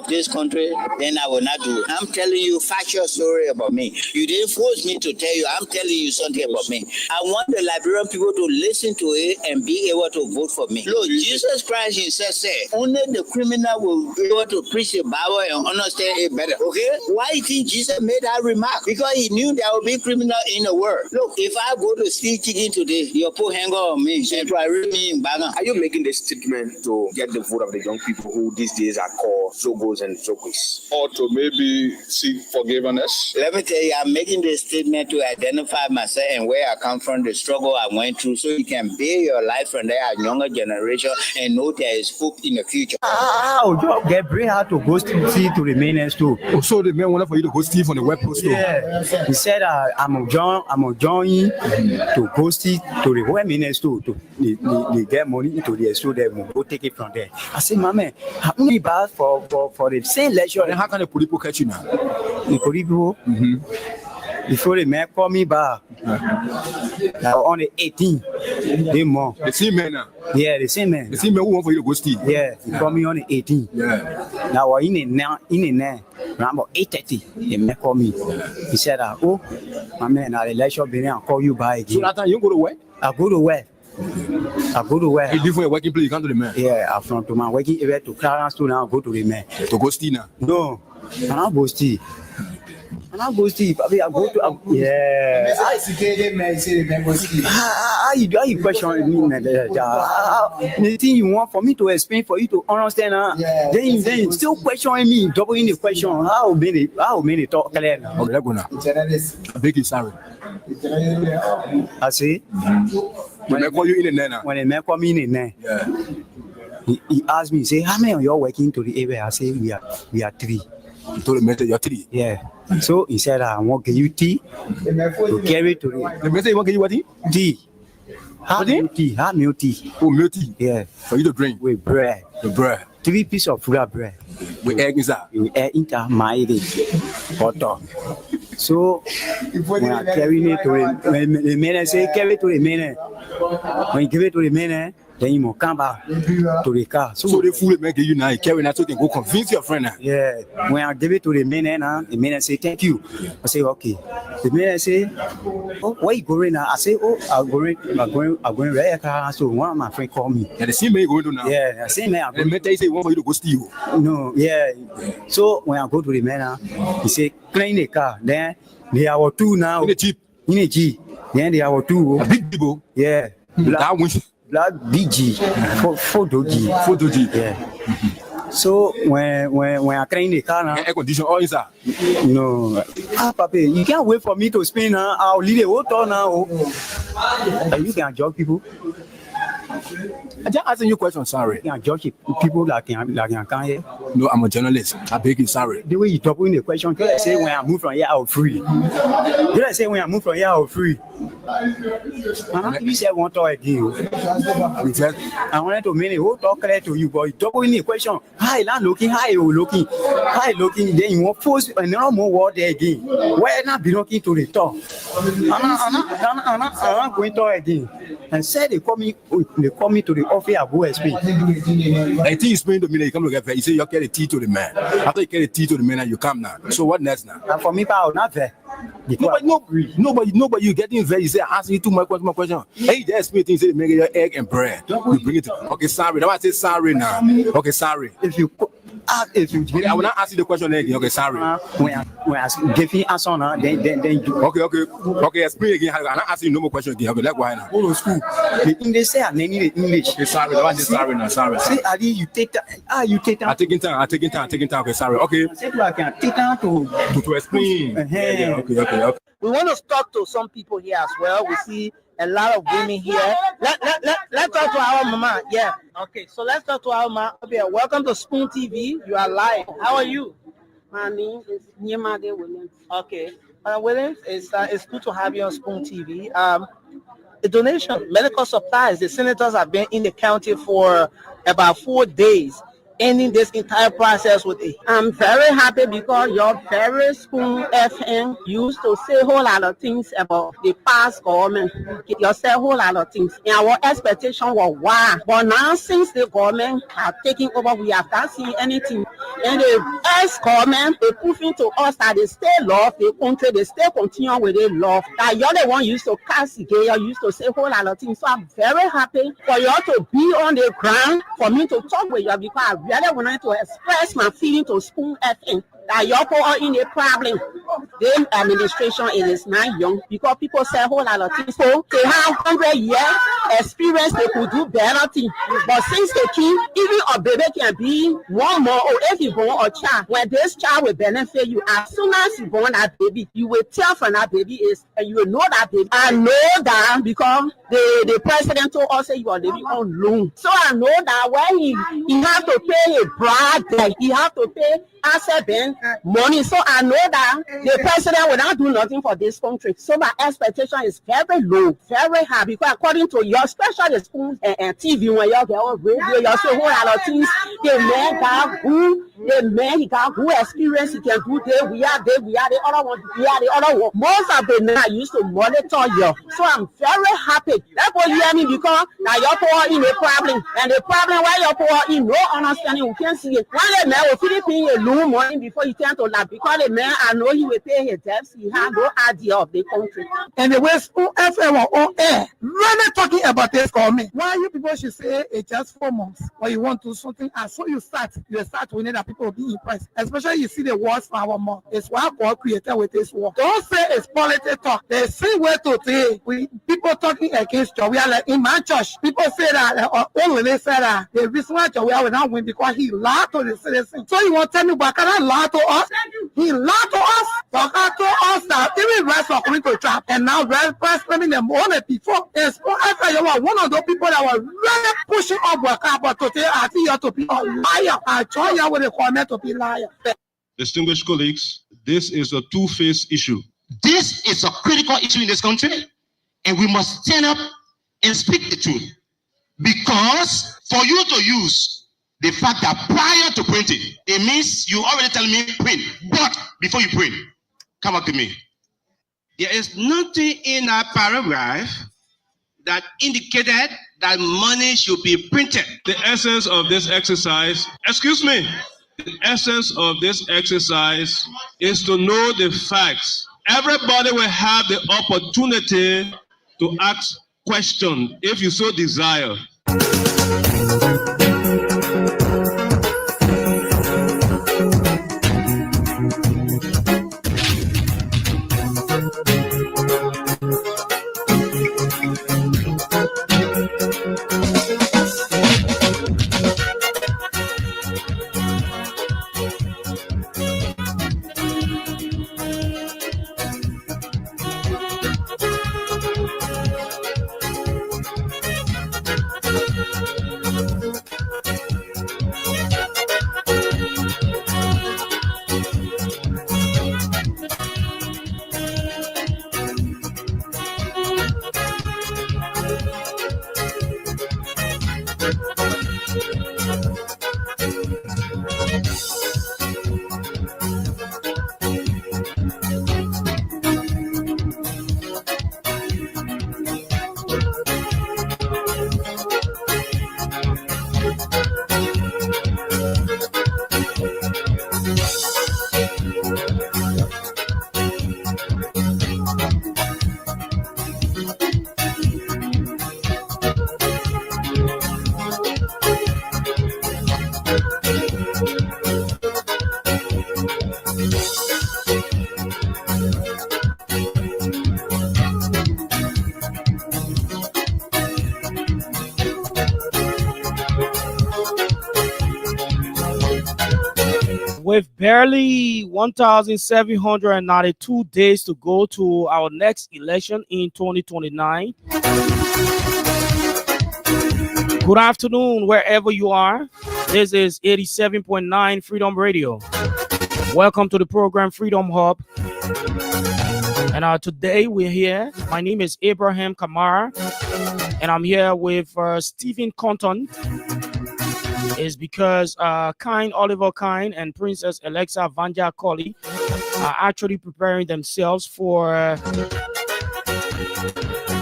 of this country, then I will not do it. I'm telling you factual story about me. You didn't force me to tell you. I'm telling you something about me. I want the Liberian people to listen to it and be able to vote for me. Look, Jesus Christ himself said, only the criminal will be able to preach the Bible and understand it better. Okay? Why do you think Jesus made that remark? Because he knew there would be criminal in the world. Look, if I go to steal chicken today, you'll put hanger on me and try to me in Baga. Are you making this statement to get the vote of the young people who these days are called Zogos and Zogis? Or to maybe seek forgiveness? Let me tell you, I'm making this statement to identify myself and where I come from, the struggle I went through, so you can build your life from there at younger generation and know there is hope in the future. You get bring her to go see to the mainland too. So the man wanted for you to go steal from the web post. Yeah, he said I'm joining to go see to the web mainland too. They get money into the store, they will go take it from there. I said, "Mama, how many bars for the same lecture?" And how can the police catch you now? The police before the man call me back, on the 18th, they more. The same man now? Yeah, the same man. The same man who want for you to go steal? Yeah, he called me on the 18th. Yeah. Now, in the around about 8:30, the man called me. He said, "Oh, my man, I'll let you be, I'll call you back again." So that time you go to work? I go to work. You leave from your working place, you come to the man? Yeah, I'm from to my working area to Clarence to now go to the man. To go steal now? No, I'm not go steal. I go to yeah. How you question me? The thing you want for me to explain for you to understand, then you still questioning me, doubling the question. How many talk clear now? Okay, let's go now. I beg you, sorry. I say when they call you in the net now. When the man call me in the net, he asked me, say, how many of you are working to the area? I say we are 3. You told the method you're 3. Yeah. So he said, I want to give you tea to carry to the method you want to give you what tea? Tea. Hot milk tea. Oh, milk tea. Yeah. For you to drink with bread. The bread. 3 pieces of full bread. With egg inside. With egg inside my butter. So when I carry it to the man, say carry it to the man. When you give it to the man, then you must come back to the car. So the food make you now carry that so you can go convince your friend now. Yeah. When I give it to the man say thank you. I say okay. The man say, oh, where you going now? I say, oh, I'm going right car. So one of my friends called me. Yeah, the same man you going to now. Yeah, the same man. The man tell you say want for you to go steal. No, yeah. So when I go to the man, he say clean the car. Then they are 2 now. In the Jeep. Then they are 2. A big people. Yeah. Black BG, photo G. Yeah. So when I clean the car now, air condition all inside. No. Papa, you can't wait for me to spin now. I'll leave the water now. You can judge people. I just asking you a question, sorry. You can judge people that can come here. No, I'm a journalist. I beg you, sorry. The way you talk in the question, can I say when I move from here, I'll free? Can I say when I move from here, I'll free? You said one talk again. I wanted to mean it whole talk clear to you, but you talk in the question. Hi, looking, then you want force and no more word there again. Why not be looking to the top? I'm not going to talk again. And said they call me to the office at OSP. I think you explained to me that you come to get you say you carry the tea to the man. After you carry the tea to the man and you come now. So what next now? And for me, I will not there. Nobody, you getting very, you say, asking you too much question. Hey, just me things, say, make your egg and bread. You bring it to, okay, sorry. That's why I say sorry now. Okay, sorry. If you I will not ask you the question again. Okay, sorry. When I give you answer now, then you. Okay, explain again. I'm not asking you no more question again. Okay, let's go ahead now. Go to school. The English say and then the English. Okay, sorry. That's why I say sorry now. Sorry. Say, Ali, you take time. You take time. I'm taking time. Okay, sorry. Okay. Say, I can take time to explain. Okay. We want to talk to some people here as well. We see a lot of women here. Let's talk to our mama. Yeah. Okay. So let's talk to our mama. Okay. Welcome to Spoon TV. You are live. How are you? My name is Nyemade Williams. Okay. Williams, it's good to have you on Spoon TV. The donation, medical supplies. The senators have been in the county for about 4 days. ending this entire process with it. I'm very happy because your very Spoon FM used to say a whole lot of things about the past government. You said a whole lot of things. And our expectation was wow. But now since the government have taken over, we have not seen anything. And the ex-government, they proving to us that they still love the country, they still continue with their love. That you're the one used to castigate, you used to say a whole lot of things. So I'm very happy for you to be on the ground, for me to talk with you, because I really wanted to express my feeling to Spoon FM. That you're put in a problem. The administration is not young because people say a whole lot of things. So they have 100-year experience, they could do better things. But since they keep, even a baby can be one more, or if you born a child, when this child will benefit you, as soon as you born that baby, you will tell from that baby is, and you will know that baby. I know that because the president told us that you are living on loan. So I know that when he have to pay a bride, he have to pay asset bank money. So I know that the president will not do nothing for this country. So my expectation is very low, very high, because according to your special Spoon and TV, when you get on radio, you see a whole lot of things. The man got good, he got good experience, he can do this, we are the other one, we are the other one. Most of the men used to monitor you. So I'm very happy. That's what you hear me, because now you're poor in a problem. And the problem why you're poor in no understanding, we can't see it. When the man will Philippine alone money before he turn to laugh, because the man, I know he will pay his debts, he has no idea of the country. And the way Spoon FM on air, really talking about this government. Why you people should say it's just 4 months, or you want to do something, and so you start winning that people will be impressed. Especially you see the words for our mouth. It's what God created with this war. Don't say it's politics talk. The same way today, people talking against you. We are like in my church, people say that, or only they say that the reason why we will not win because he lied to the citizens. So you want to tell me, but can I lie to us? He lied to us. But I told us that even rest are coming to trap, and now rest claiming them only before. It's one of those people that were really pushing up worker, but today I see you to be a liar. I join you with the comment to be liar. Distinguished colleagues, this is a two-faced issue. This is a critical issue in this country, and we must stand up and speak the truth. Because for you to use the fact that prior to printing, it means you already tell me print. But before you print, come up to me. There is nothing in our paragraph that indicated that money should be printed. The essence of this exercise, the essence of this exercise is to know the facts. Everybody will have the opportunity to ask questions if you so desire. With barely 1,792 days to go to our next election in 2029. Good afternoon, wherever you are. This is 87.9 Freedom Radio. Welcome to the program Freedom Hub. And today we're here. My name is Abraham Kamara, and I'm here with Stephen Compton. is because Kind Oliver Kind and Princess Alexa Vanja Colley are actually preparing themselves for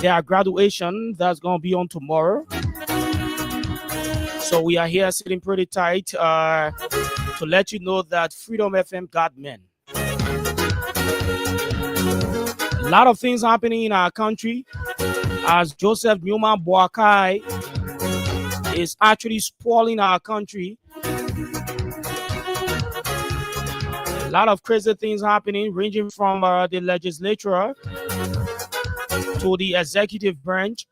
their graduation that's going to be on tomorrow. So we are here sitting pretty tight to let you know that Freedom FM got men. A lot of things happening in our country as Joseph Newman Boakai is actually spoiling our country. A lot of crazy things happening, ranging from the legislature to the executive branch,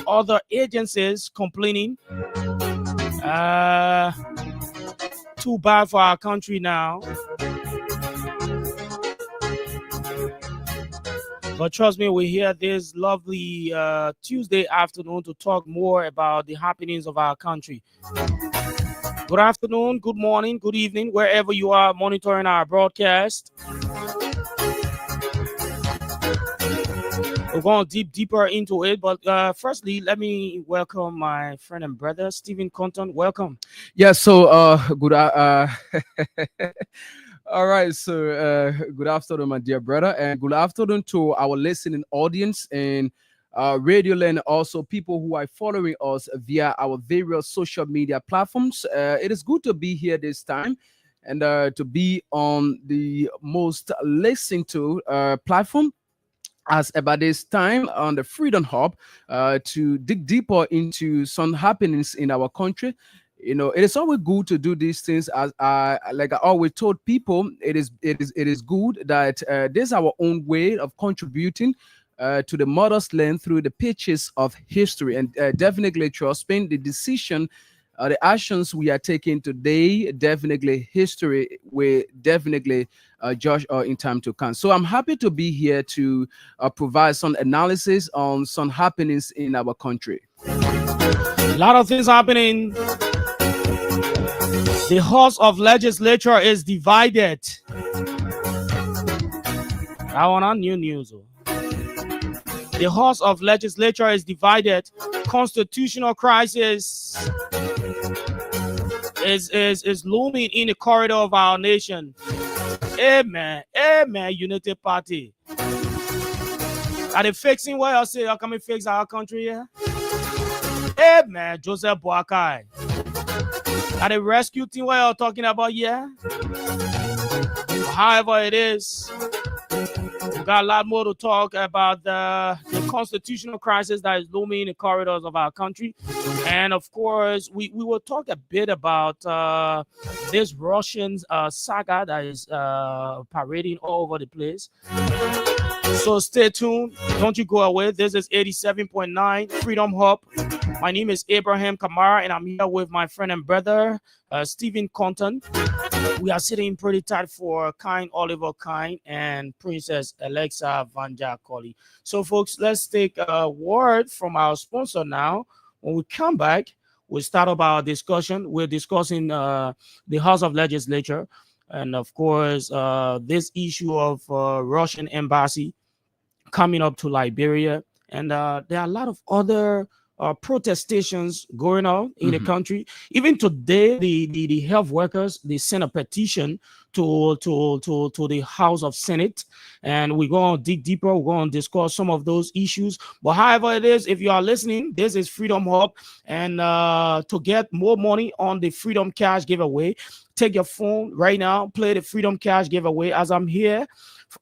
other agencies complaining. Too bad for our country now. But trust me, we're here this lovely Tuesday afternoon to talk more about the happenings of our country. Good afternoon, good morning, good evening, wherever you are monitoring our broadcast. We're going deeper into it, but firstly, let me welcome my friend and brother, Stephen Compton. Welcome. Yeah, so good. All right, so good afternoon, my dear brother, and good afternoon to our listening audience and Radio Land, also people who are following us via our various social media platforms. It is good to be here this time and to be on the most listened to platform as about this time on the Freedom Hub to dig deeper into some happenings in our country. You know, it is always good to do these things. As like I always told people, it is good that this is our own way of contributing to the mother's land through the pitches of history, and definitely trust me, the decision. The actions we are taking today, definitely history will definitely judge in time to come. So I'm happy to be here to provide some analysis on some happenings in our country. A lot of things happening. The House of Legislature is divided. I want on new news. The House of Legislature is divided. Constitutional crisis is looming in the corridor of our nation. Amen. Amen. Unity Party. Are they fixing what I say? How can we fix our country here? Amen. Joseph Boakai. Are they rescue team what you're talking about here? However it is, we got a lot more to talk about the constitutional crisis that is looming in the corridors of our country. And of course, we will talk a bit about this Russian saga that is parading all over the place. So stay tuned. Don't you go away. This is 87.9 Freedom Hub. My name is Abraham Kamara, and I'm here with my friend and brother, Stephen Compton. We are sitting pretty tight for Kind Oliver Kind and Princess Alexa Vanja Colley. So, folks, let's take a word from our sponsor now. When we come back, we'll start up our discussion. We're discussing the House of Legislature and, of course, this issue of Russian embassy coming up to Liberia. And there are a lot of other protestations going on in the country. Even today, the health workers, they sent a petition to the House of Senate, and we're going to dig deeper. We're going to discuss some of those issues. But however it is, if you are listening, this is Freedom Hub, and to get more money on the Freedom Cash giveaway, take your phone right now, play the Freedom Cash giveaway. As I'm here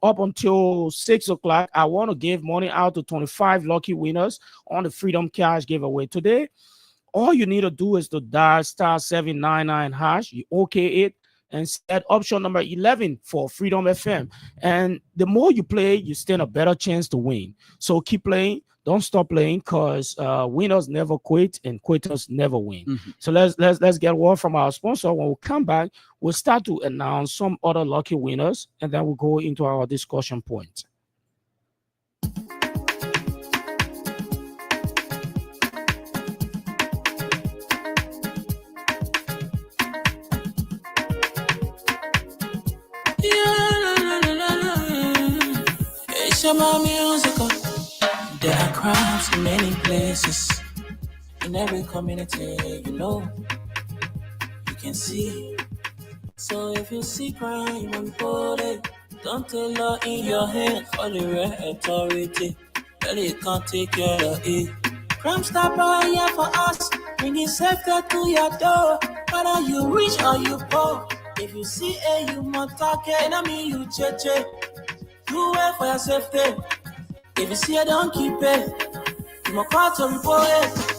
up until 6 o'clock, I want to give money out to 25 lucky winners on the Freedom Cash giveaway today. All you need to do is to dial *799#. You okay it and set option number 11 for Freedom FM. And the more you play, you stand a better chance to win. So keep playing. Don't stop playing, because winners never quit and quitters never win. So let's get word from our sponsor. When we come back, we'll start to announce some other lucky winners, and then we'll go into our discussion point. It's about musical. There are crimes in many places, in every community, you know. can see. So if you see crime and report it, don't take law in your hand, call the right authority. Well, it can't take care of it. Crime Stopper here for us, bringing safety to your door. Whether you rich or you poor, if you see a human target, I mean you cheche. Do it for your safety. If you see a don't keep it, you must call to report it.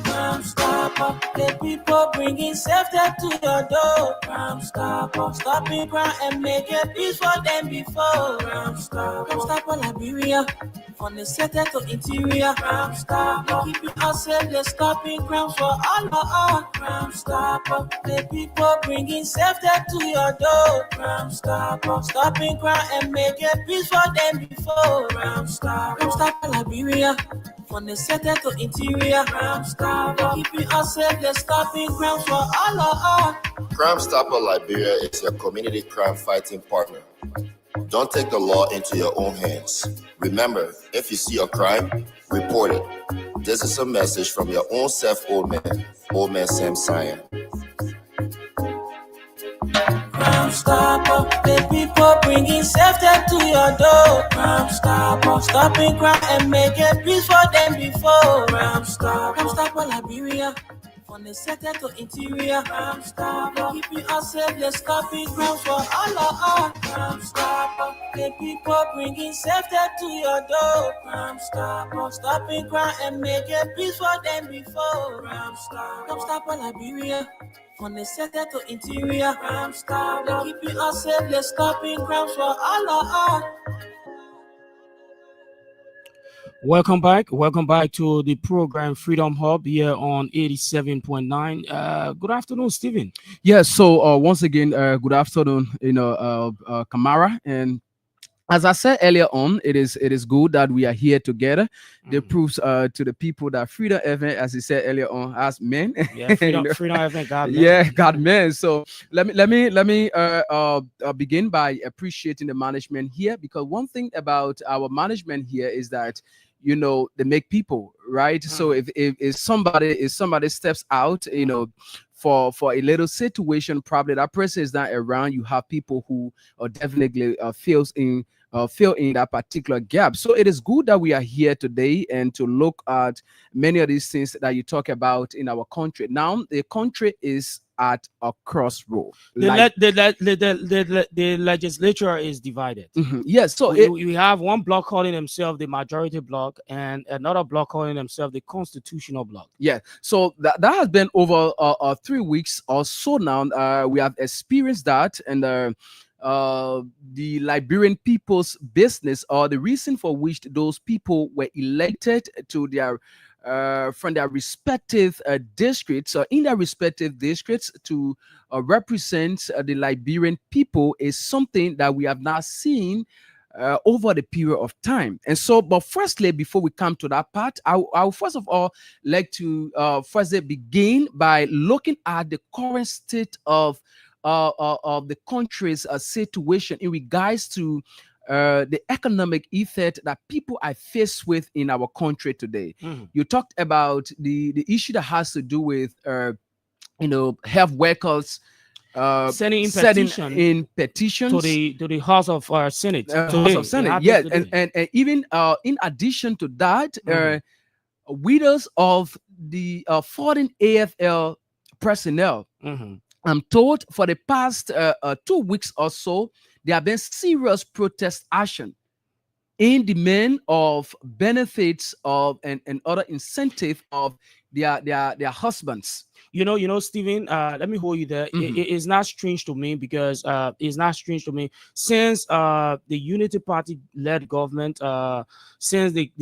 Crime Stopper, the people bringing safety to your door. Crime Stopper, stopping crime and making peace for them before. Crime Stopper, Liberia, from the center to interior. Crime Stopper, keeping us safe, they're stopping crimes for all of us. Crime Stopper, the people bringing safety to your door. Crime Stopper, stopping crime and making peace for them before. Crime Stopper, Liberia, from the center to interior. Crime Stopper, keeping us safe, they're stopping crimes for all of us. Crime Stopper Liberia is your community crime fighting partner. Don't take the law into your own hands. Remember, if you see a crime, report it. This is a message from your own self, old man Sam Cyan. Crime Stopper, the people bringing safety to your door. Crime Stopper, stopping crime and making peace for them before. Crime Stopper, Liberia, from the center to interior. Crime Stopper, keeping us safe, they're stopping crimes for all of us. Crime Stopper, the people bringing safety to your door. Crime Stopper, stopping crime and making peace for them before. Crime Stopper, Liberia, from the center to interior. Crime Stopper, keeping us safe, they're stopping crimes for all of us. Welcome back to the program Freedom Hub here on 87.9. Good afternoon, Stephen. Yes, so once again, good afternoon, Kamara. And as I said earlier on, it is good that we are here together. It proves to the people that Freedom FM, as he said earlier on, has men. Yeah, Freedom FM, God man. Yeah, God man. So let me begin by appreciating the management here, because one thing about our management here is that, you know, they make people, right? So if somebody steps out, you know, for a little situation, probably that person is not around, you have people who definitely fill in that particular gap. So it is good that we are here today and to look at many of these things that you talk about in our country. Now the country is at a crossroad. The legislature is divided. Yes, so we have one block calling himself the majority block and another block calling himself the constitutional block. Yeah, so that has been over 3 weeks or so now. We have experienced that, and the Liberian people's business, or the reason for which those people were elected to their from their respective districts, or in their respective districts, to represent the Liberian people, is something that we have not seen over the period of time. And so, but firstly, before we come to that part, I'll first of all like to firstly begin by looking at the current state of the country's situation in regards to the economic effect that people are faced with in our country today. You talked about the issue that has to do with health workers sending in petitions to the House of Senate. House of Senate, yes, and even in addition to that, widows of the fallen AFL personnel. I'm told for the past 2 weeks or so, there have been serious protest action in demand of benefits of and other incentive of their husbands. You know, Stephen, let me hold you there. It is not strange to me, because it's not strange to me since the Unity Party led government, since they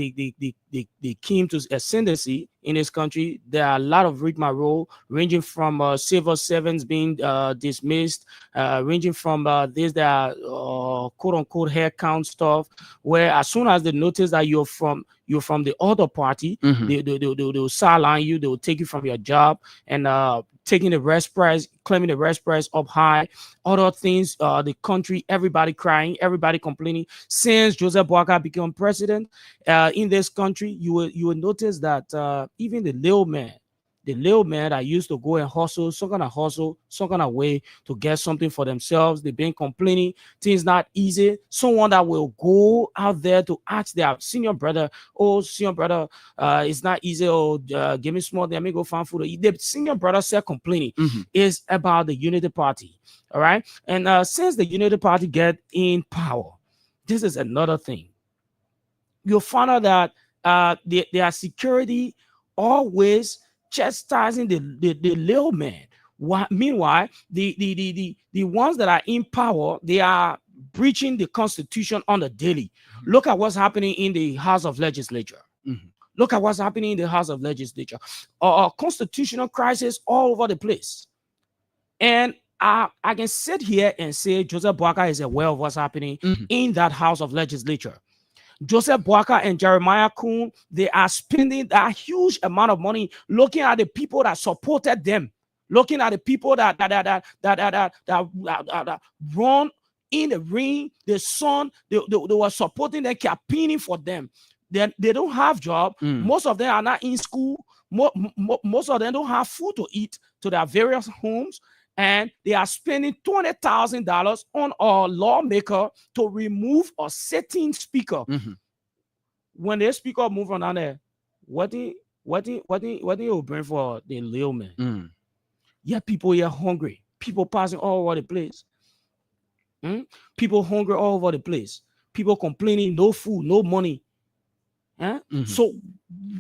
came to ascendancy in this country. There are a lot of rigmarole, ranging from civil servants being dismissed, ranging from there are quote unquote hair count stuff, where as soon as they notice that you're from the other party, they'll sideline you, they'll take you from your job, and taking the rest price, claiming the rest price up high, other things, the country, everybody crying, everybody complaining. Since Joseph Boakai became president in this country, you will notice that even the little man, little man that used to go and hustle, some kind of way to get something for themselves. They've been complaining, things not easy. Someone that will go out there to ask their senior brother, oh, senior brother, it's not easy, or give me small, let me go find food to eat. The senior brother said complaining is about the Unity Party. All right. And since the Unity Party get in power, this is another thing. You'll find out that their security always chastising the little man. Meanwhile, the ones that are in power, they are breaching the Constitution on the daily. Look at what's happening in the House of Legislature. Look at what's happening in the House of Legislature. Constitutional crisis all over the place. And I can sit here and say Joseph Boakai is aware of what's happening in that House of Legislature. Joseph Boakai and Jeremiah Kuhn, they are spending that huge amount of money looking at the people that supported them, looking at the people that run in the ring, the sun, they were supporting them, campaigning for them. They don't have job. Most of them are not in school. Most of them don't have food to eat to their various homes. And they are spending $20,000 on a lawmaker to remove a sitting speaker. When the speaker move on down there, what do you bring for the little man? Yeah, people here hungry. People passing all over the place. People hungry all over the place. People complaining, no food, no money. So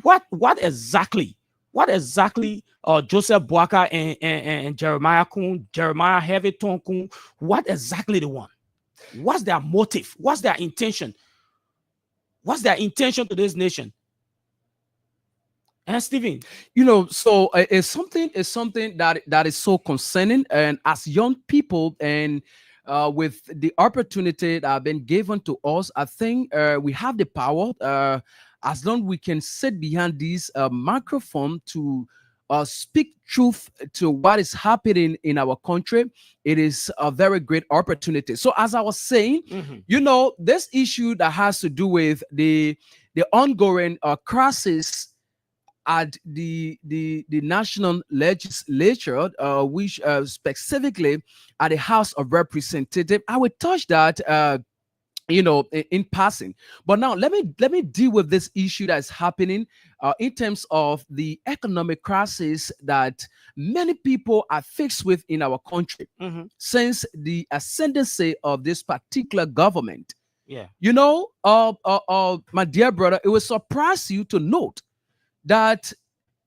what exactly Joseph Boakai and Jeremiah Kuhn, Jeremiah Heavyton Kuhn, what exactly they want? What's their motive? What's their intention? What's their intention to this nation? And Stephen, so it's something that is so concerning, and as young people and with the opportunity that have been given to us, I think we have the power. As long as we can sit behind this microphone to speak truth to what is happening in our country, it is a very great opportunity. So as I was saying, this issue that has to do with the ongoing crisis at the national legislature, which specifically at the House of Representatives, I will touch that in passing. But now let me deal with this issue that's happening in terms of the economic crisis that many people are faced with in our country since the ascendancy of this particular government. My dear brother, it will surprise you to note that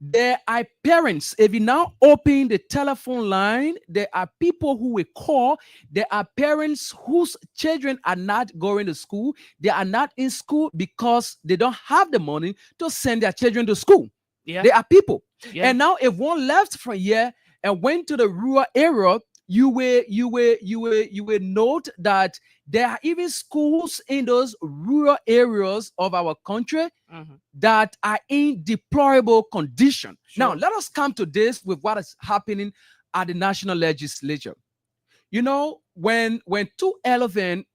there are parents. If you now open the telephone line, there are people who will call. There are parents whose children are not going to school. They are not in school because they don't have the money to send their children to school. There are people. And now if one left from here and went to the rural area, you will note that there are even schools in those rural areas of our country that are in deplorable condition. Now, let us come to this with what is happening at the national legislature. When two elephants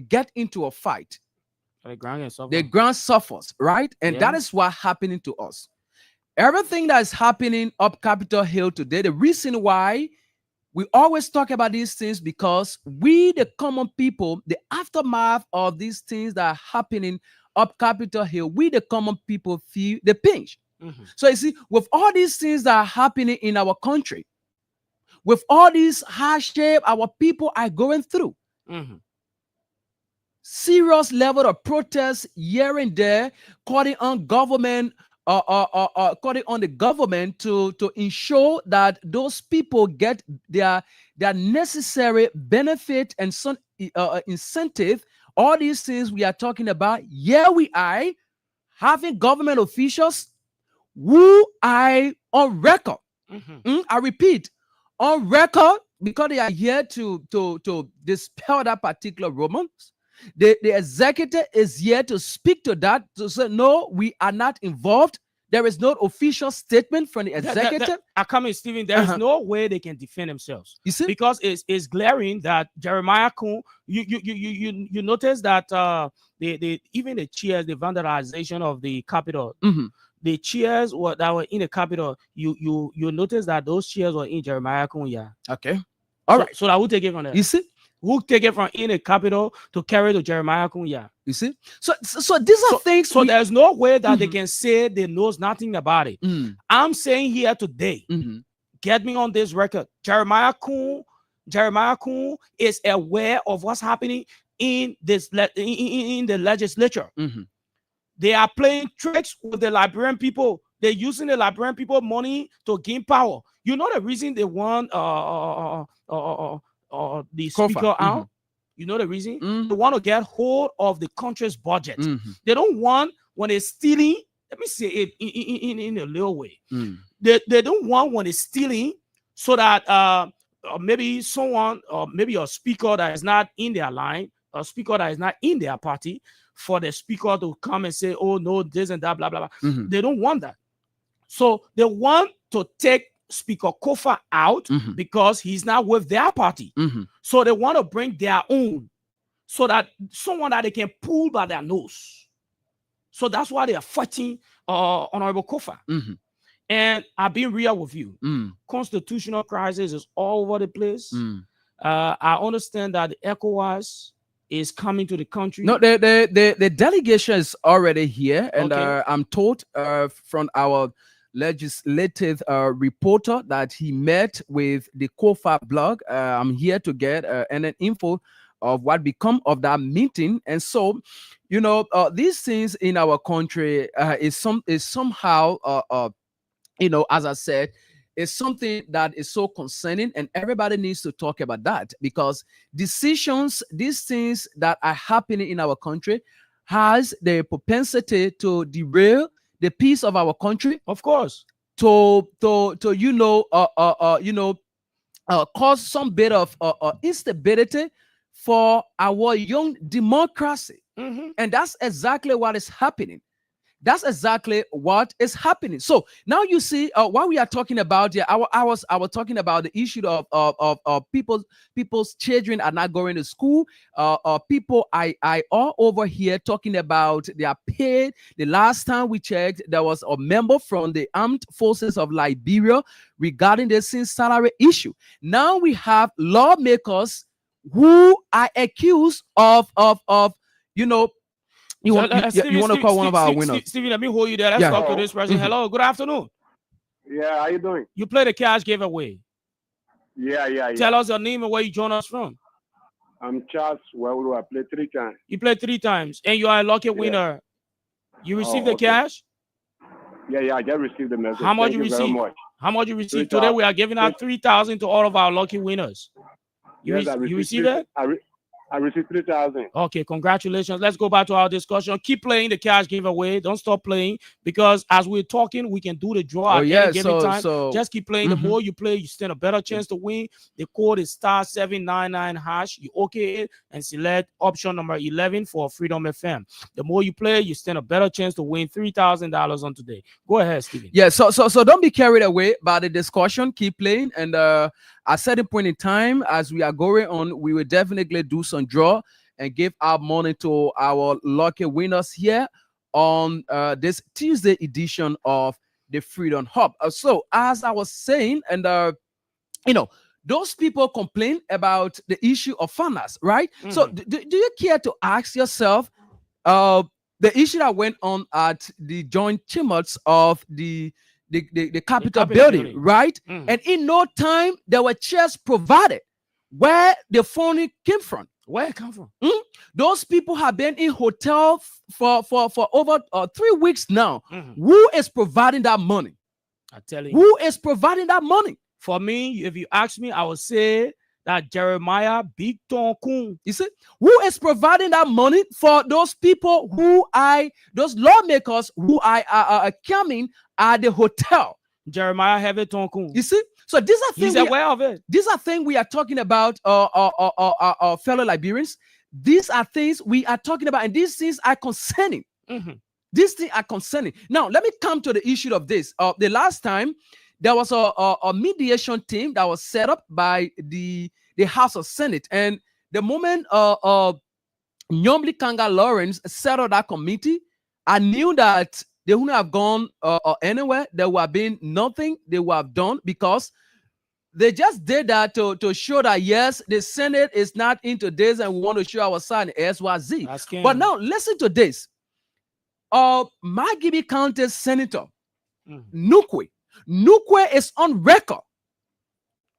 get into a fight, the ground suffers, right? And that is what's happening to us. Everything that is happening up Capitol Hill today, the reason why we always talk about these things, because we, the common people, the aftermath of these things that are happening up Capitol Hill, we, the common people, feel the pinch. So you see, with all these things that are happening in our country, with all these hardship our people are going through, serious level of protest here and there, calling on government, calling on the government to ensure that those people get their necessary benefit and some incentive. All these things we are talking about, here we are having government officials who are on record. I repeat, on record, because they are here to dispel that particular romance. The executive is here to speak to that, to say, no, we are not involved. There is no official statement from the executive. I come in, Stephen. There is no way they can defend themselves. You see, because it's glaring that Jeremiah Kuhn. You notice that even the chairs, the vandalization of the Capitol. the chairs that were in the Capitol, you notice that those chairs were in Jeremiah Kunya. Okay. All right. So I will take it from there. You see? Who take it from in the Capitol to carry to Jeremiah Kunya? You see? So these are things. So there's no way that they can say they knows nothing about it. I'm saying here today, get me on this record. Jeremiah Kun is aware of what's happening in the legislature. They are playing tricks with the Liberian people. They're using the Liberian people money to gain power. You know the reason they want the speaker out? You know the reason? They want to get hold of the country's budget. They don't want, when they're stealing, let me say it in a little way. They don't want when they're stealing so that maybe someone, or maybe a speaker that is not in their line, a speaker that is not in their party, for the speaker to come and say, oh no, this and that, blah, blah, blah. They don't want that. So they want to take Speaker Kofa out because he's not with their party. So they want to bring their own, so that someone that they can pull by their nose. So that's why they are fighting Honorable Kofa. And I've been real with you. Constitutional crisis is all over the place. I understand that the ECOWAS is coming to the country. No, the delegation is already here, and I'm told from our legislative reporter that he met with the Kofa blog. I'm here to get an info of what become of that meeting. And so, you know, these things in our country is somehow you know, as I said, it's something that is so concerning, and everybody needs to talk about that, because decisions, these things that are happening in our country, has the propensity to derail the peace of our country. Of course, to cause some bit of instability for our young democracy, and that's exactly what is happening. That's exactly what is happening. So now you see what we are talking about here. I was talking about the issue of people's children are not going to school. People I all over here talking about they are paid. The last time we checked, there was a member from the armed forces of Liberia regarding the salary issue. Now we have lawmakers who are accused of you know. You want to call one of our winners? Stevie, let me hold you there. Let's talk to this person. Hello, good afternoon. Yeah, how you doing? You play the cash giveaway. Yeah. Tell us your name and where you join us from. I'm Charles. Well, I played 3 times. You played 3 times, and you are a lucky winner. You received the cash? Yeah, I just received the message. How much Thank you received? How much you received? Today we are giving out 3,000 to all of our lucky winners. You received it? I received 3,000. Okay, congratulations. Let's go back to our discussion. Keep playing the cash giveaway. Don't stop playing, because as we're talking, we can do the draw at any given time. Just keep playing. The more you play, you stand a better chance to win. The code is *799#. You okay it and select option number 11 for Freedom FM. The more you play, you stand a better chance to win $3,000 on today. Go ahead, Steven. Yeah, so don't be carried away by the discussion. Keep playing, and at a certain point in time, as we are going on, we will definitely do some draw and give our money to our lucky winners here on this Tuesday edition of the Freedom Hub. So as I was saying, and you know, those people complain about the issue of farmers, right? So do you care to ask yourself the issue that went on at the joint chambers of the Capitol building, right? And in no time, there were chairs provided. Where the phone came from? Where it come from? Those people have been in hotel for over 3 weeks now. Who is providing that money? I tell you. Who is providing that money? For me, if you ask me, I would say that Jeremiah Big Tonkun. You see, who is providing that money for those people those lawmakers who are coming at the hotel? Jeremiah Heavy Tonkun. You see, so these are things he's aware of it. These are things we are talking about, fellow Liberians. These are things we are talking about, and these things are concerning. These things are concerning. Now, let me come to the issue of this. The last time, there was a mediation team that was set up by the House of Senate, and the moment Nyomli Kanga Lawrence set up that committee, I knew that they wouldn't have gone anywhere. There would have been nothing they would have done, because they just did that to show that, yes, the Senate is not into this and we want to show our side in XYZ. But now listen to this. Magibi County Senator Nukwe is on record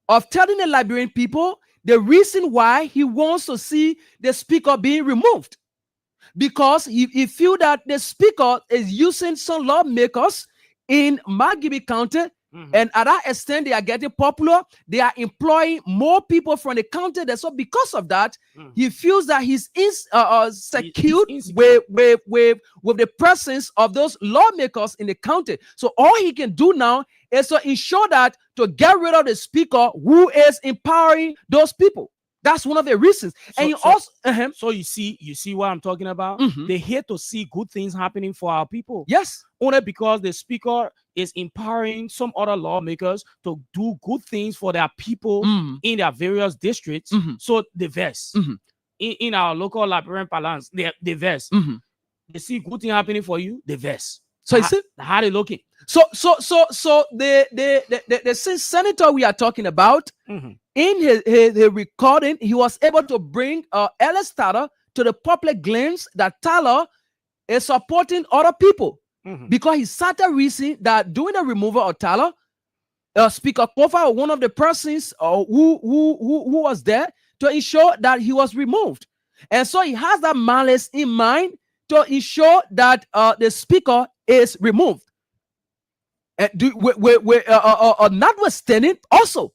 of telling the Liberian people the reason why he wants to see the speaker being removed, because he feel that the speaker is using some lawmakers in Magibi County. And at that extent, they are getting popular. They are employing more people from the county. So because of that, he feels that he's secured with the presence of those lawmakers in the county. So all he can do now is to ensure that, to get rid of the speaker who is empowering those people. That's one of the reasons. And you also so you see what I'm talking about? They hate to see good things happening for our people. Yes. Only because the speaker is empowering some other lawmakers to do good things for their people in their various districts. So they verse. In our local Liberian parlance, they verse. They see good thing happening for you, they verse. So you see how they looking. So the senator we are talking about, in his recording, he was able to bring Ellis Tyler to the public glimpse that Tyler is supporting other people, because he started reasoning that during the removal of Tyler, Speaker Kofa, one of the persons who was there to ensure that he was removed, and so he has that malice in mind to ensure that the speaker is removed. Notwithstanding, also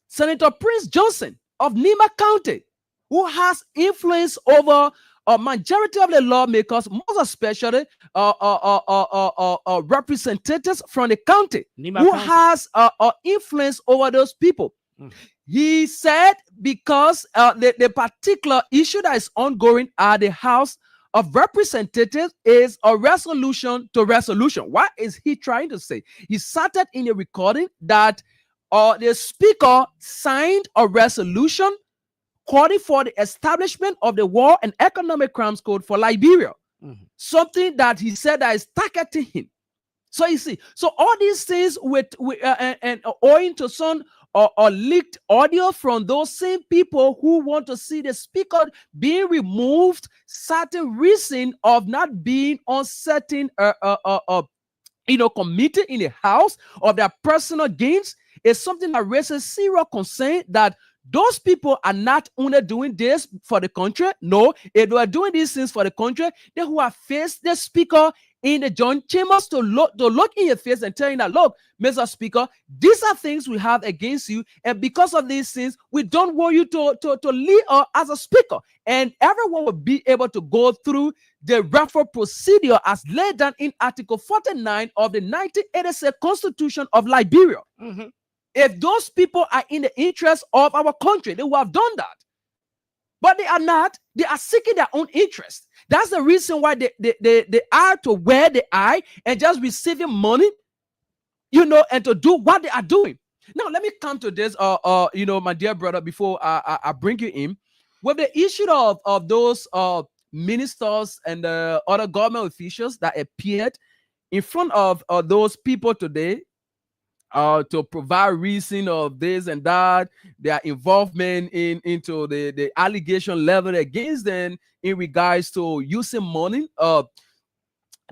Senator Prince Johnson of Nima County, who has influence over a majority of the lawmakers, most especially representatives from the county, has influence over those people. He said, because the particular issue that is ongoing at the House of Representatives is a resolution to resolution. What is he trying to say? He started in a recording that the speaker signed a resolution calling for the establishment of the War and Economic Crimes Code for Liberia. Something that he said that is targeting him. So you see, so all these things and owing to some or leaked audio from those same people who want to see the speaker being removed, certain reason of not being on certain committee in the House of their personal gains, is something that raises serious concern that those people are not only doing this for the country. No, if they are doing these things for the country, they who have faced the speaker in the joint chambers to look in your face and tell you that, look, Mr. Speaker, these are things we have against you, and because of these things, we don't want you to lead as a speaker. And everyone will be able to go through the referral procedure as laid down in Article 49 of the 1986 Constitution of Liberia. If those people are in the interest of our country, they would have done that. But they are not. They are seeking their own interest. That's the reason why they are to where they are and just receiving money, and to do what they are doing. Now, let me come to this, my dear brother, before I bring you in. With the issue of those ministers and other government officials that appeared in front of those people today, to provide reason of this and that, their involvement into the allegation level against them in regards to using money,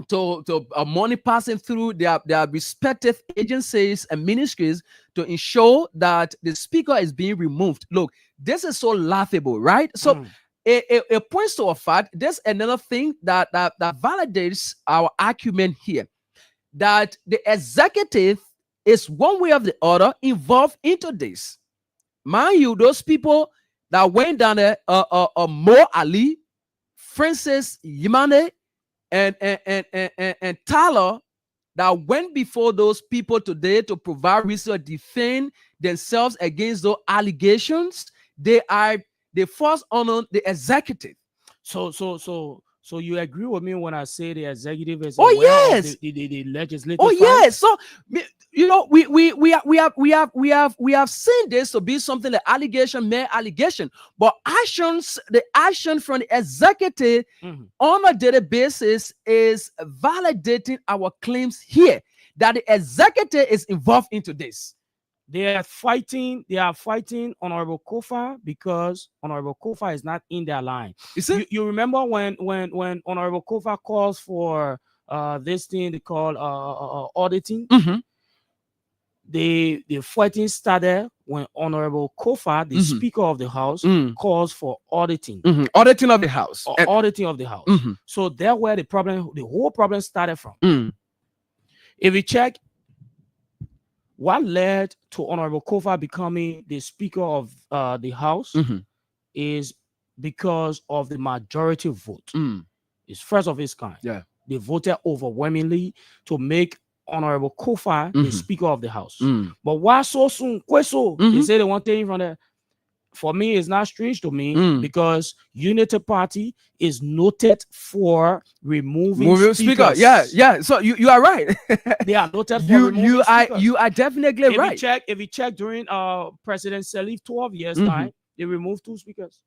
to money passing through their respective agencies and ministries to ensure that the speaker is being removed. Look, this is so laughable, right? So it points to a fact. There's another thing that validates our argument here, that the executive is one way or the other involved into this. Mind you, those people that went down there, Mo Ali, Francis Yimane, and Tyler, that went before those people today to provide reason to defend themselves against those allegations. They force on the executive. So you agree with me when I say the executive is yes, the legislative? yes. So you know, we have seen this to be something the allegation, mere allegation, but the action from the executive on a daily basis is validating our claims here that the executive is involved into this. They are fighting Honorable Kofa because Honorable Kofa is not in their line. You remember when Honorable Kofa calls for this thing they call auditing? The fighting started when Honorable Kofa, the Speaker of the House, calls for auditing. Auditing of the House. Auditing of the House. So that's where the whole problem started from. If we check what led to Honorable Kofa becoming the Speaker of the House is because of the majority vote. It's first of its kind. Yeah. They voted overwhelmingly to make Honorable Kofa the Speaker of the House. But why so soon? They say they want to take from there. For me, it's not strange to me because Unity Party is noted for removing speakers. Yeah. So you are right. They are noted for removing speakers. You are definitely right. If you check during President Salif 12 years time, they removed 2 speakers.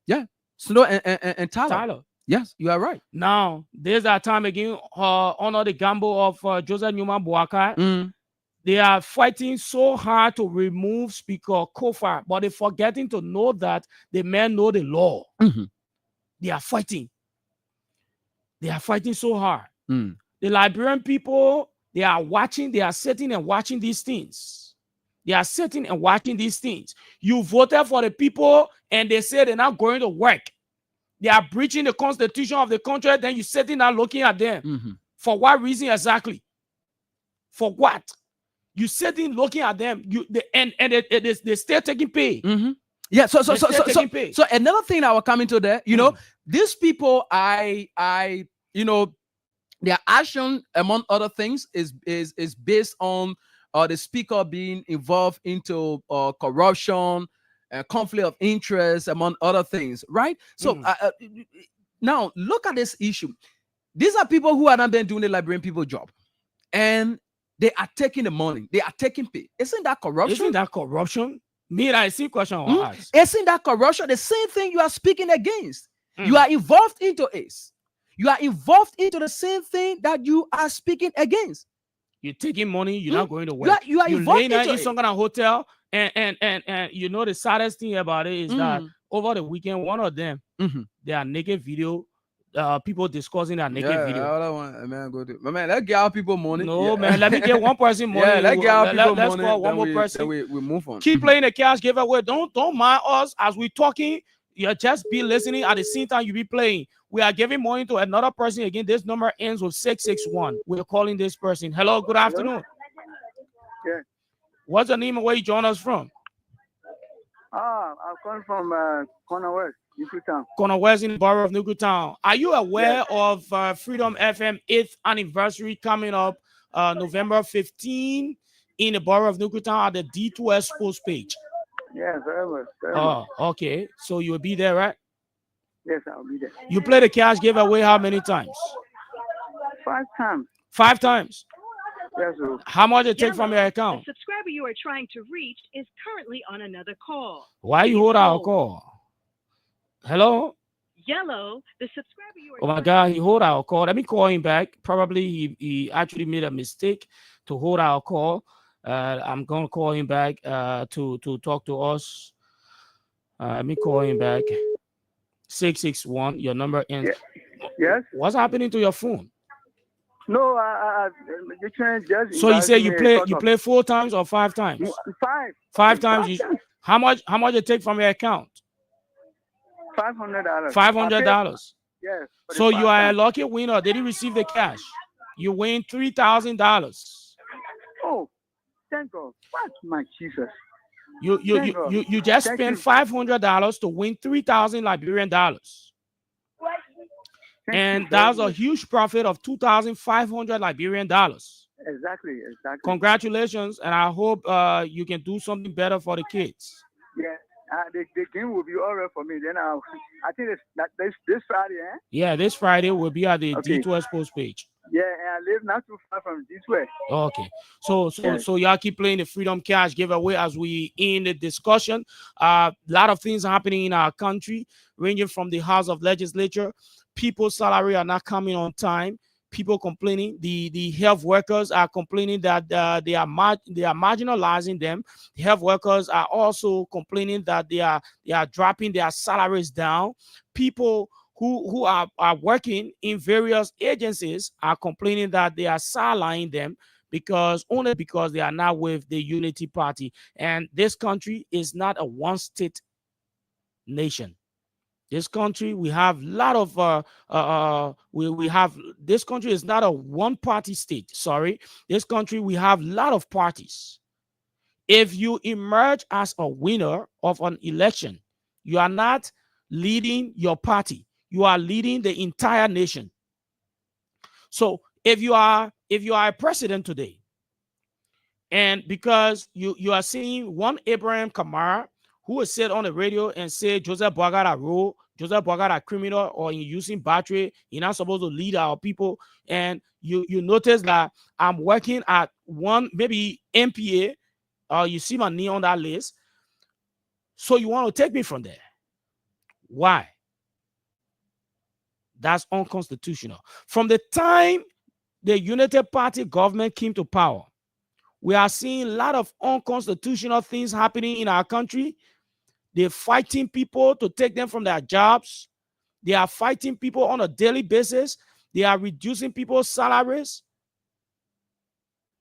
Yeah, Snow and Tyler. Yes, you are right. Now there's that time again. Honor the gamble of Joseph Newman Boakai. They are fighting so hard to remove Speaker Kofa, but they're forgetting to know that the men know the law. They are fighting. They are fighting so hard. The Liberian people, they are watching, they are sitting and watching these things. They are sitting and watching these things. You voted for the people and they say they're not going to work. They are breaching the constitution of the country, then you're sitting and looking at them. For what reason exactly? For what? You sitting looking at them, they still taking pay. Yeah, so another thing I was coming to there, you know, these people, you know, their action, among other things, is based on the speaker being involved into corruption, conflict of interest, among other things, right? So now look at this issue. These are people who have not been doing the Liberian people job, and they are taking the money. They are taking pay. Isn't that corruption? Isn't that corruption? Me, I see question on us. Isn't that corruption? The same thing you are speaking against. You are involved into it. You are involved into the same thing that you are speaking against. You're taking money. You're not going to work. You are involved into in some kind of hotel, and you know the saddest thing about it is that over the weekend, one of them, they are naked video. People discussing that naked video. Man, let's get our people money. No, man, let me get one person money. Yeah, let's get our people let's money. call one more person. We move on. Keep playing the cash giveaway. Don't mind us as we talking. You just be listening at the same time you be playing. We are giving money to another person again. This number ends with 661. We're calling this person. Hello, good afternoon. Yeah. What's the name and where you join us from? I'm calling from Corner West. Corner West in the borough of Newtown. Are you aware of Freedom FM 8th anniversary coming up November 15 in the borough of Newtown at the D2S post page? Yes, very well. Okay. So you will be there, right? Yes, I'll be there. You play the cash giveaway how many times? 5 times. 5 times? Yes, sir. How much it take from your account? The subscriber you are trying to reach is currently on another call. Why you hold our call? Hello? Yellow, the subscriber you are Oh my God, he hold our call. Let me call him back. Probably he actually made a mistake to hold our call. I'm gonna call him back to talk to us. Let me call him back. 661. Your number ends. Yes. What's happening to your phone? No, you can just. So you say you play 4 times or 5 times? 5. 5 times. How much it take from your account? $500. $500. Yes. So you are a lucky winner. Did you receive the cash? You win $3,000. Oh, thank God! What, my Jesus? You just spent $500 to win 3,000 Liberian dollars. And that's a huge profit of 2,500 Liberian dollars. Exactly. Congratulations, and I hope you can do something better for the kids. Yeah, the game will be all right for me. Then I think this Friday, eh? Yeah, this Friday will be at the D2S post page. Yeah, and I live not too far from this way. Okay. So Yes. y'all keep playing the Freedom Cash giveaway as we in the discussion. A lot of things happening in our country, ranging from the House of Legislature. People's salary are not coming on time. People complaining. The health workers are complaining that they are marginalizing them. The health workers are also complaining that they are dropping their salaries down. People who are working in various agencies are complaining that they are sidelining them only because they are not with the Unity Party. And this country is not a one-state nation. This country, we have a lot of we have this country is not a one-party state. Sorry, this country we have a lot of parties. If you emerge as a winner of an election, you are not leading your party. You are leading the entire nation. So if you are a president today, and because you are seeing one Abraham Kamara who will sit on the radio and say Joseph Boaga rule, Joseph Boaga criminal, or in using battery, you're not supposed to lead our people, and you notice that I'm working at one maybe MPA, or you see my name on that list, so you want to take me from there. Why? That's unconstitutional. From the time the United Party government came to power, we are seeing a lot of unconstitutional things happening in our country. They're fighting people to take them from their jobs. They are fighting people on a daily basis. They are reducing people's salaries.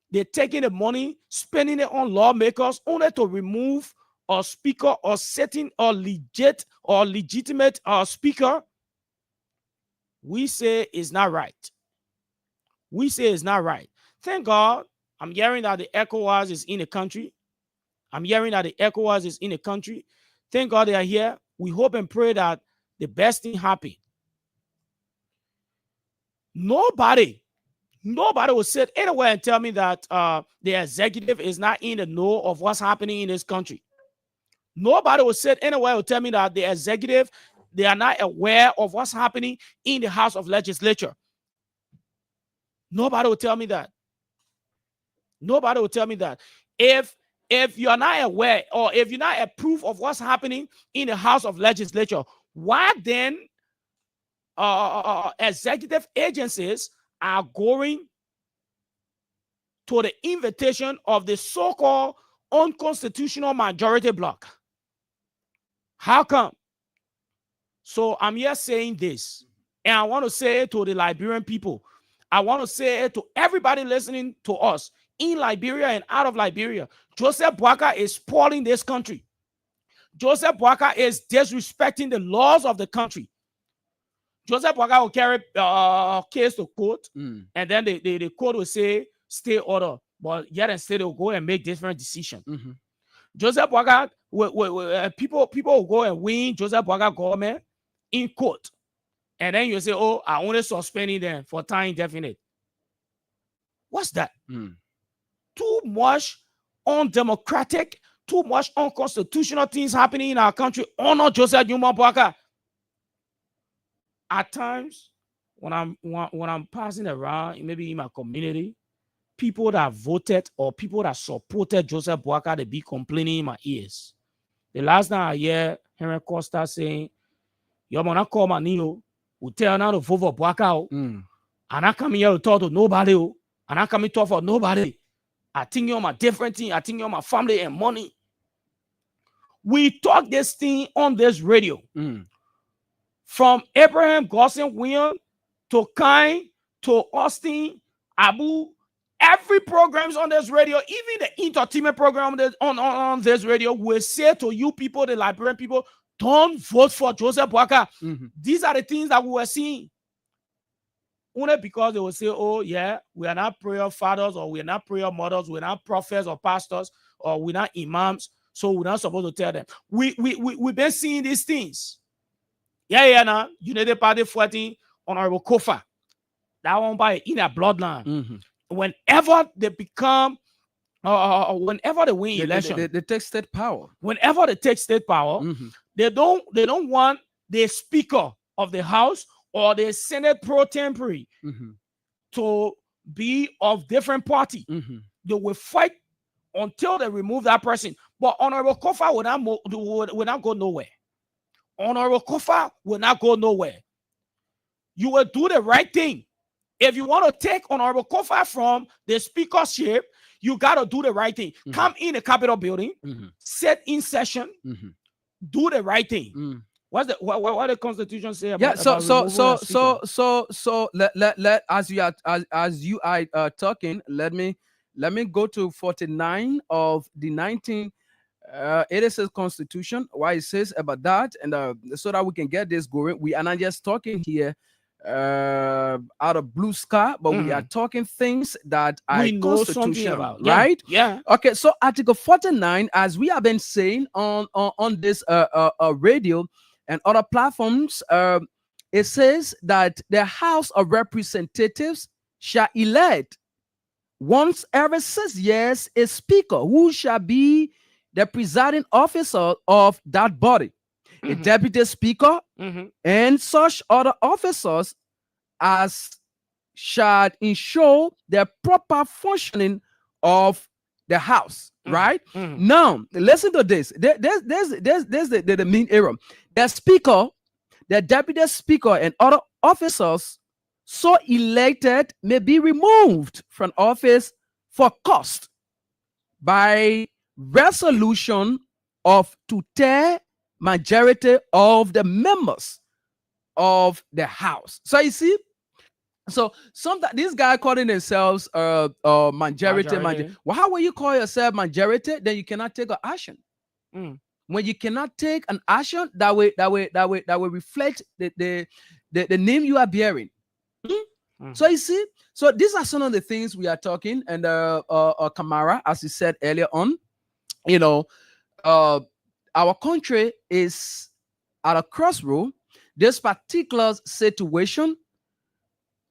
They're taking the money, spending it on lawmakers only to remove a speaker or setting a legitimate speaker. We say it's not right. We say it's not right. Thank God, I'm hearing that the ECOWAS is in the country. I'm hearing that the ECOWAS is in the country. Thank God they are here. We hope and pray that the best thing happen. Nobody will sit anywhere and tell me that the executive is not in the know of what's happening in this country. Nobody will sit anywhere and tell me that the executive, they are not aware of what's happening in the House of Legislature. Nobody will tell me that. Nobody will tell me that. If you're not aware, or if you're not approved of what's happening in the House of Legislature, why then executive agencies are going to the invitation of the so-called unconstitutional majority bloc? How come? So I'm here saying this, and I want to say it to the Liberian people. I want to say it to everybody listening to us in Liberia and out of Liberia. Joseph Boaga is spoiling this country. Joseph Boaga is disrespecting the laws of the country. Joseph Boaga will carry a case to court, and then the court will say stay order, but yet and still they'll go and make different decisions. Joseph Boaga, people will go and win Joseph Boaga government in court, and then you say, oh, I only suspending them for time indefinite. What's that? Too much undemocratic, too much unconstitutional things happening in our country. Honor Joseph Boaga. At times, when I'm passing around, maybe in my community, people that voted or people that supported Joseph Boaga, they be complaining in my ears. The last time I hear Henry Costa saying, "Yo, man, I call my Nino, who tell now to vote for Boaga, and I come here to talk to nobody, and I come here to talk for nobody. I think you're my different thing. I think you're my family and money." We talk this thing on this radio. From Abraham Gosson William to Kain to Austin, Abu, every programs on this radio, even the entertainment program on this radio, will say to you people, the Liberian people, don't vote for Joseph Boaga. These are the things that we were seeing. Only because they will say, oh yeah, we are not prayer fathers, or we are not prayer mothers, we're not prophets or pastors, or we're not imams, so we're not supposed to tell them. We've been seeing these things. Yeah, now United Party fighting Honorable Kofa. That one by in a bloodline. Whenever they become, whenever they win election, they take state power. Whenever they take state power, they don't want the Speaker of the House or the Senate pro tempore to be of different party. They will fight until they remove that person. But Honorable Kofa will not go nowhere. Honorable Kofa will not go nowhere. You will do the right thing. If you want to take Honorable Kofa from the speakership, you got to do the right thing. Come in the Capitol building, sit in session, do the right thing. What the Constitution say about? So let as you are talking, let me go to 49 of the 1986 Constitution. Why it says about that, and so that we can get this going. We are not just talking here out of blue sky, but we are talking things that are we know something constitutional, about, right? Yeah. Okay, so Article 49, as we have been saying on this radio and other platforms, it says that the House of Representatives shall elect once every 6 years a speaker who shall be the presiding officer of that body, a deputy speaker, and such other officers as shall ensure the proper functioning of the House. Right? Now, listen to this. There's the main error. The speaker, the deputy speaker, and other officers so elected may be removed from office for cost by resolution of two-thirds majority of the members of the House. So you see, so sometimes these guys calling themselves majority. Well, how will you call yourself majority? Then you cannot take an action. When you cannot take an action, that will reflect the name you are bearing. So you see, so these are some of the things we are talking. And Kamara, as you said earlier on, you know, our country is at a crossroad. This particular situation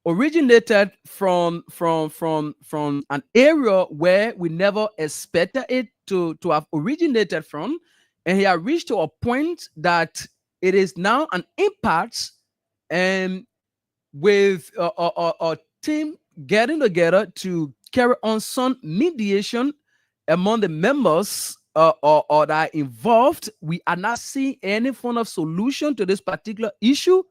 originated from an area where we never expected it to have originated from, and he had reached to a point that it is now an impasse, and with a team getting together to carry on some mediation among the members or that are involved, we are not seeing any form of solution to this particular issue.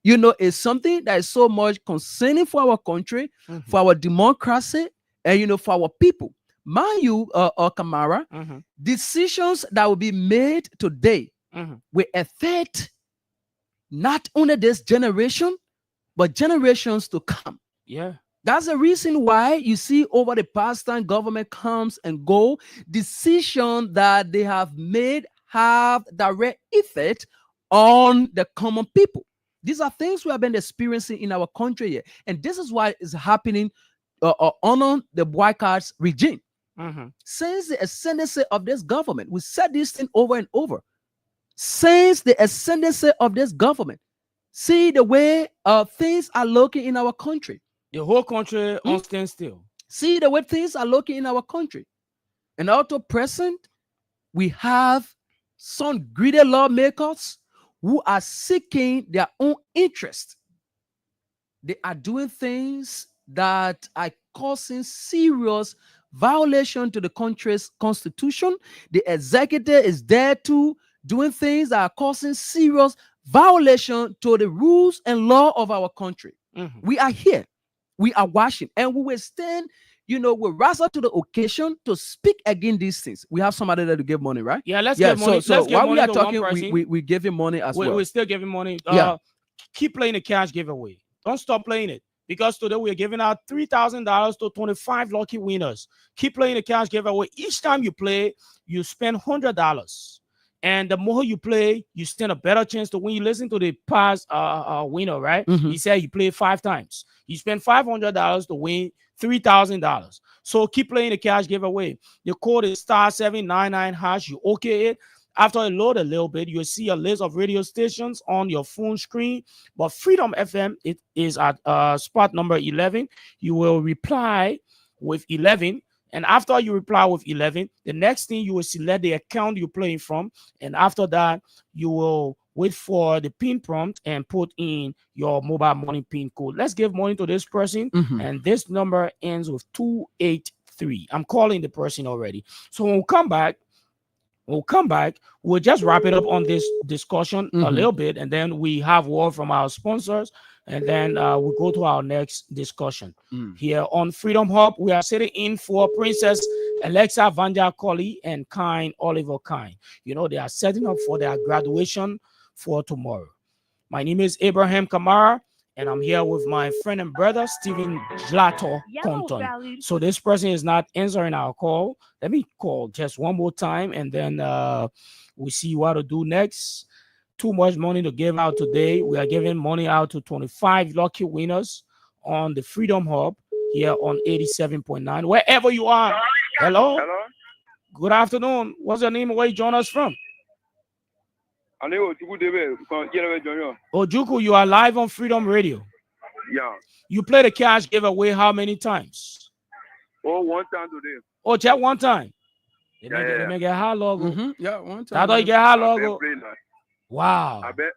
You know, it's something that is so much concerning for our country, for our democracy, and you know, for our people. Mind you, Kamara, decisions that will be made today will affect not only this generation, but generations to come. Yeah. That's the reason why you see over the past time government comes and go, decisions that they have made have direct effect on the common people. These are things we have been experiencing in our country here. And this is why it's happening under the boycott regime. Since the ascendancy of this government, we said this thing over and over. Since the ascendancy of this government, see the way things are looking in our country. The whole country on standstill. See the way things are looking in our country. And also present, we have some greedy lawmakers who are seeking their own interest. They are doing things that are causing serious violation to the country's constitution. The executive is there too, doing things that are causing serious violation to the rules and law of our country. We are here. We are watching, and we will stand, you know, we'll rise up to the occasion to speak against these things. We have somebody there to give money, right? Yeah, let's give money. So while we are talking, we give him money as well. We're still giving money. Yeah. Keep playing the cash giveaway. Don't stop playing it, because today we're giving out $3,000 to 25 lucky winners. Keep playing the cash giveaway. Each time you play, you spend $100. And the more you play, you stand a better chance to win. You listen to the past winner, right? He said he played 5 times. You spend $500 to win $3,000. So keep playing the cash giveaway. The code is *799#. You okay it. After it load a little bit, you'll see a list of radio stations on your phone screen. But Freedom FM, it is at spot number 11. You will reply with 11. And after you reply with 11, the next thing you will select the account you're playing from. And after that, you will wait for the pin prompt and put in your mobile money pin code. Let's give money to this person, and this number ends with 283. I'm calling the person already. So when we come back, we'll just wrap it up on this discussion a little bit, and then we have word from our sponsors, and then we'll go to our next discussion. Here on Freedom Hub, we are sitting in for Princess Alexa Vanja Colley and Kine Oliver Kine. You know, they are setting up for their graduation for tomorrow. My name is Abraham Kamara, and I'm here with my friend and brother, Stephen Glato Compton. So this person is not answering our call. Let me call just one more time, and then we see what to do next. Too much money to give out today. We are giving money out to 25 lucky winners on the Freedom Hub here on 87.9. Wherever you are. Hello? Hello? Good afternoon. What's your name? Where you join us from? Ojuku, you are live on Freedom Radio. Yeah. You play the cash giveaway how many times? Oh, one time today. Oh, just one time. Yeah. They get high logo. Yeah, one time. That's how you get high logo. Wow. I've been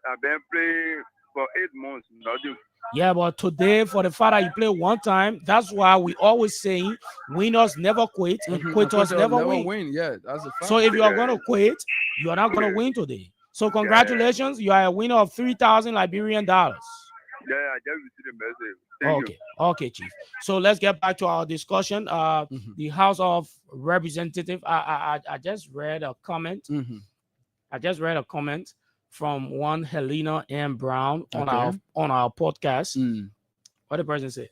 playing for 8 months. Nothing. Yeah, but today, for the fact that you play one time, that's why we always say winners never quit and quitters never win. Yeah, that's a fact. So if you are going to quit, you are not going to win today. So congratulations, you are a winner of 3,000 Liberian dollars. Yeah, I just received a message. Thank you. Okay, Chief. So let's get back to our discussion. The House of Representatives. I just read a comment. I just read a comment from one Helena M. Brown on our podcast. What the person said?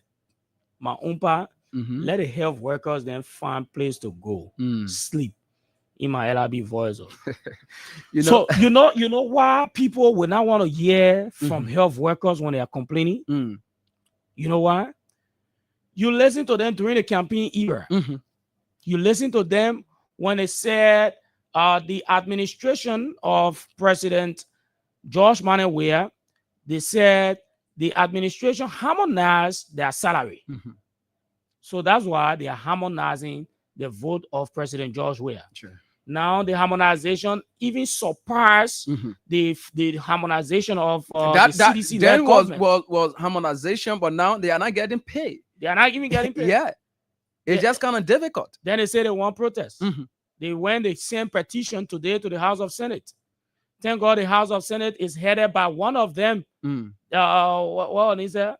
My umpa, let the health workers then find place to go, sleep. In my LRB voice. So you know why people will not want to hear from health workers when they are complaining? You know why? You listen to them during the campaign era. You listen to them when they said the administration of President George Weah, they said the administration harmonized their salary. So that's why they are harmonizing the vote of President George Weah. Sure. Now the harmonization even surpassed the harmonization of the CDC. Then was harmonization, but now they are not getting paid. They are not even getting paid. Yeah, it's just kind of difficult. Then they say they want protest. They went the same petition today to the House of Senate. Thank God the House of Senate is headed by one of them. What is that?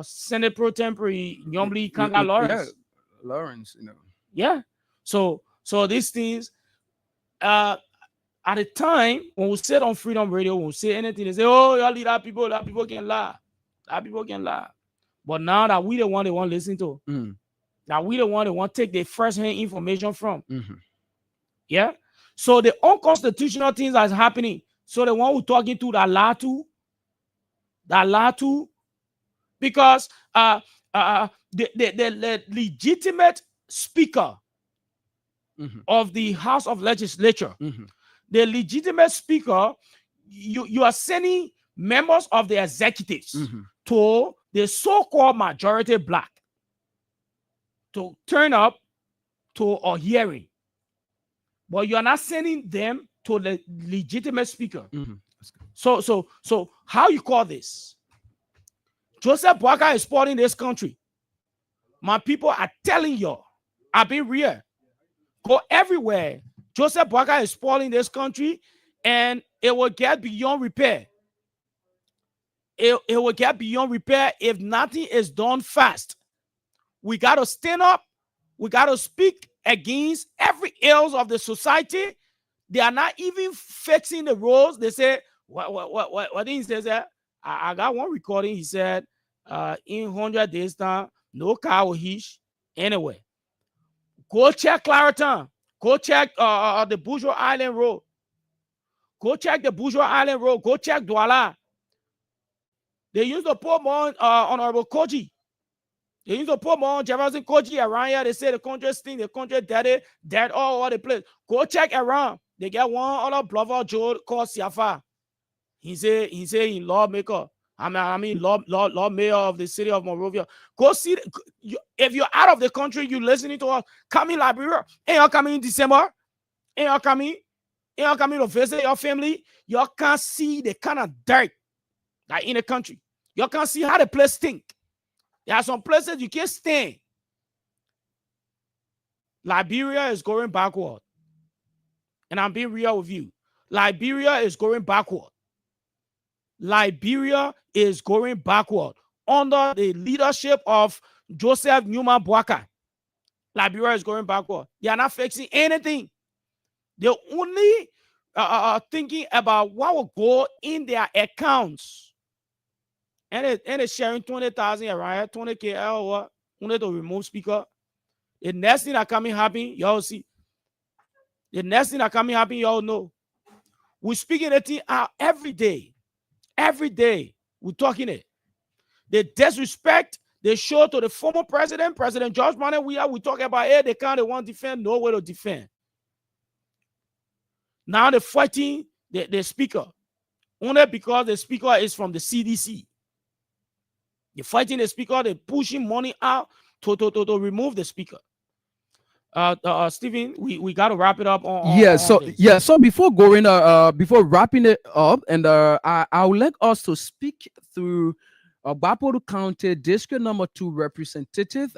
Senate Pro Tempore Nyomli Kanga Lawrence. Yeah, Lawrence, you know. Yeah. So these things, at the time when we sit on Freedom Radio, when we say anything, they say, "Oh, y'all leave that people can lie. That people can lie." But now that we the one they want to listen to, now we the one they want to take the first-hand information from. Yeah. So the unconstitutional things that's happening. So the one who talking to that lie to, because the legitimate speaker of the House of Legislature, the legitimate speaker, you are sending members of the executives to the so-called majority black to turn up to a hearing, but you are not sending them to the legitimate speaker. So how you call this? Joseph Boakai is spoiling this country. My people are telling you, I've been real. Go everywhere. Joseph Boakai is spoiling this country, and it will get beyond repair. It will get beyond repair if nothing is done fast. We got to stand up. We got to speak against every ills of the society. They are not even fixing the roads. They say, what did he say? I got one recording. He said, in 100 days time, no car will hitch anyway. Go check Clareton. Go check the Bourgeois Island Road. Go check the Bourgeois Island Road. Go check Douala. They used to put more Honorable Koji. They used to put more Jefferson Koji around here. They say the country stink, the country dead all over the place. Go check around. They get one other bluffer Joe called Siafa. He say he lawmaker. I mean law mayor of the city of Monrovia. Go see. If you're out of the country, you listening to us. Come in Liberia. Ain't y'all coming in December? Ain't y'all coming? Y'all coming to visit your family, y'all can't see the kind of dirt that in the country. Y'all can't see how the place stink. There are some places you can't stand. Liberia is going backward. And I'm being real with you. Liberia is going backward. Liberia is going backward under the leadership of Joseph Newman Boakai. Liberia is going backward. They are not fixing anything. They're only thinking about what will go in their accounts. And they're sharing 20,000 around 20K or what? Only to remove speaker. The next thing that coming happen, y'all see. The next thing that coming happen, y'all know. We're speaking the thing out every day. Every day, we're talking it. The disrespect they show to the former president, President George Manuel, we talk about it. They can't, they want to defend, no way to defend. Now they're fighting the speaker. Only because the speaker is from the CDC. They're fighting the speaker, they're pushing money out to remove the speaker. Stephen, we got to wrap it up on So before going before wrapping it up, and I would like us to speak through Bapodu County District Number 2 Representative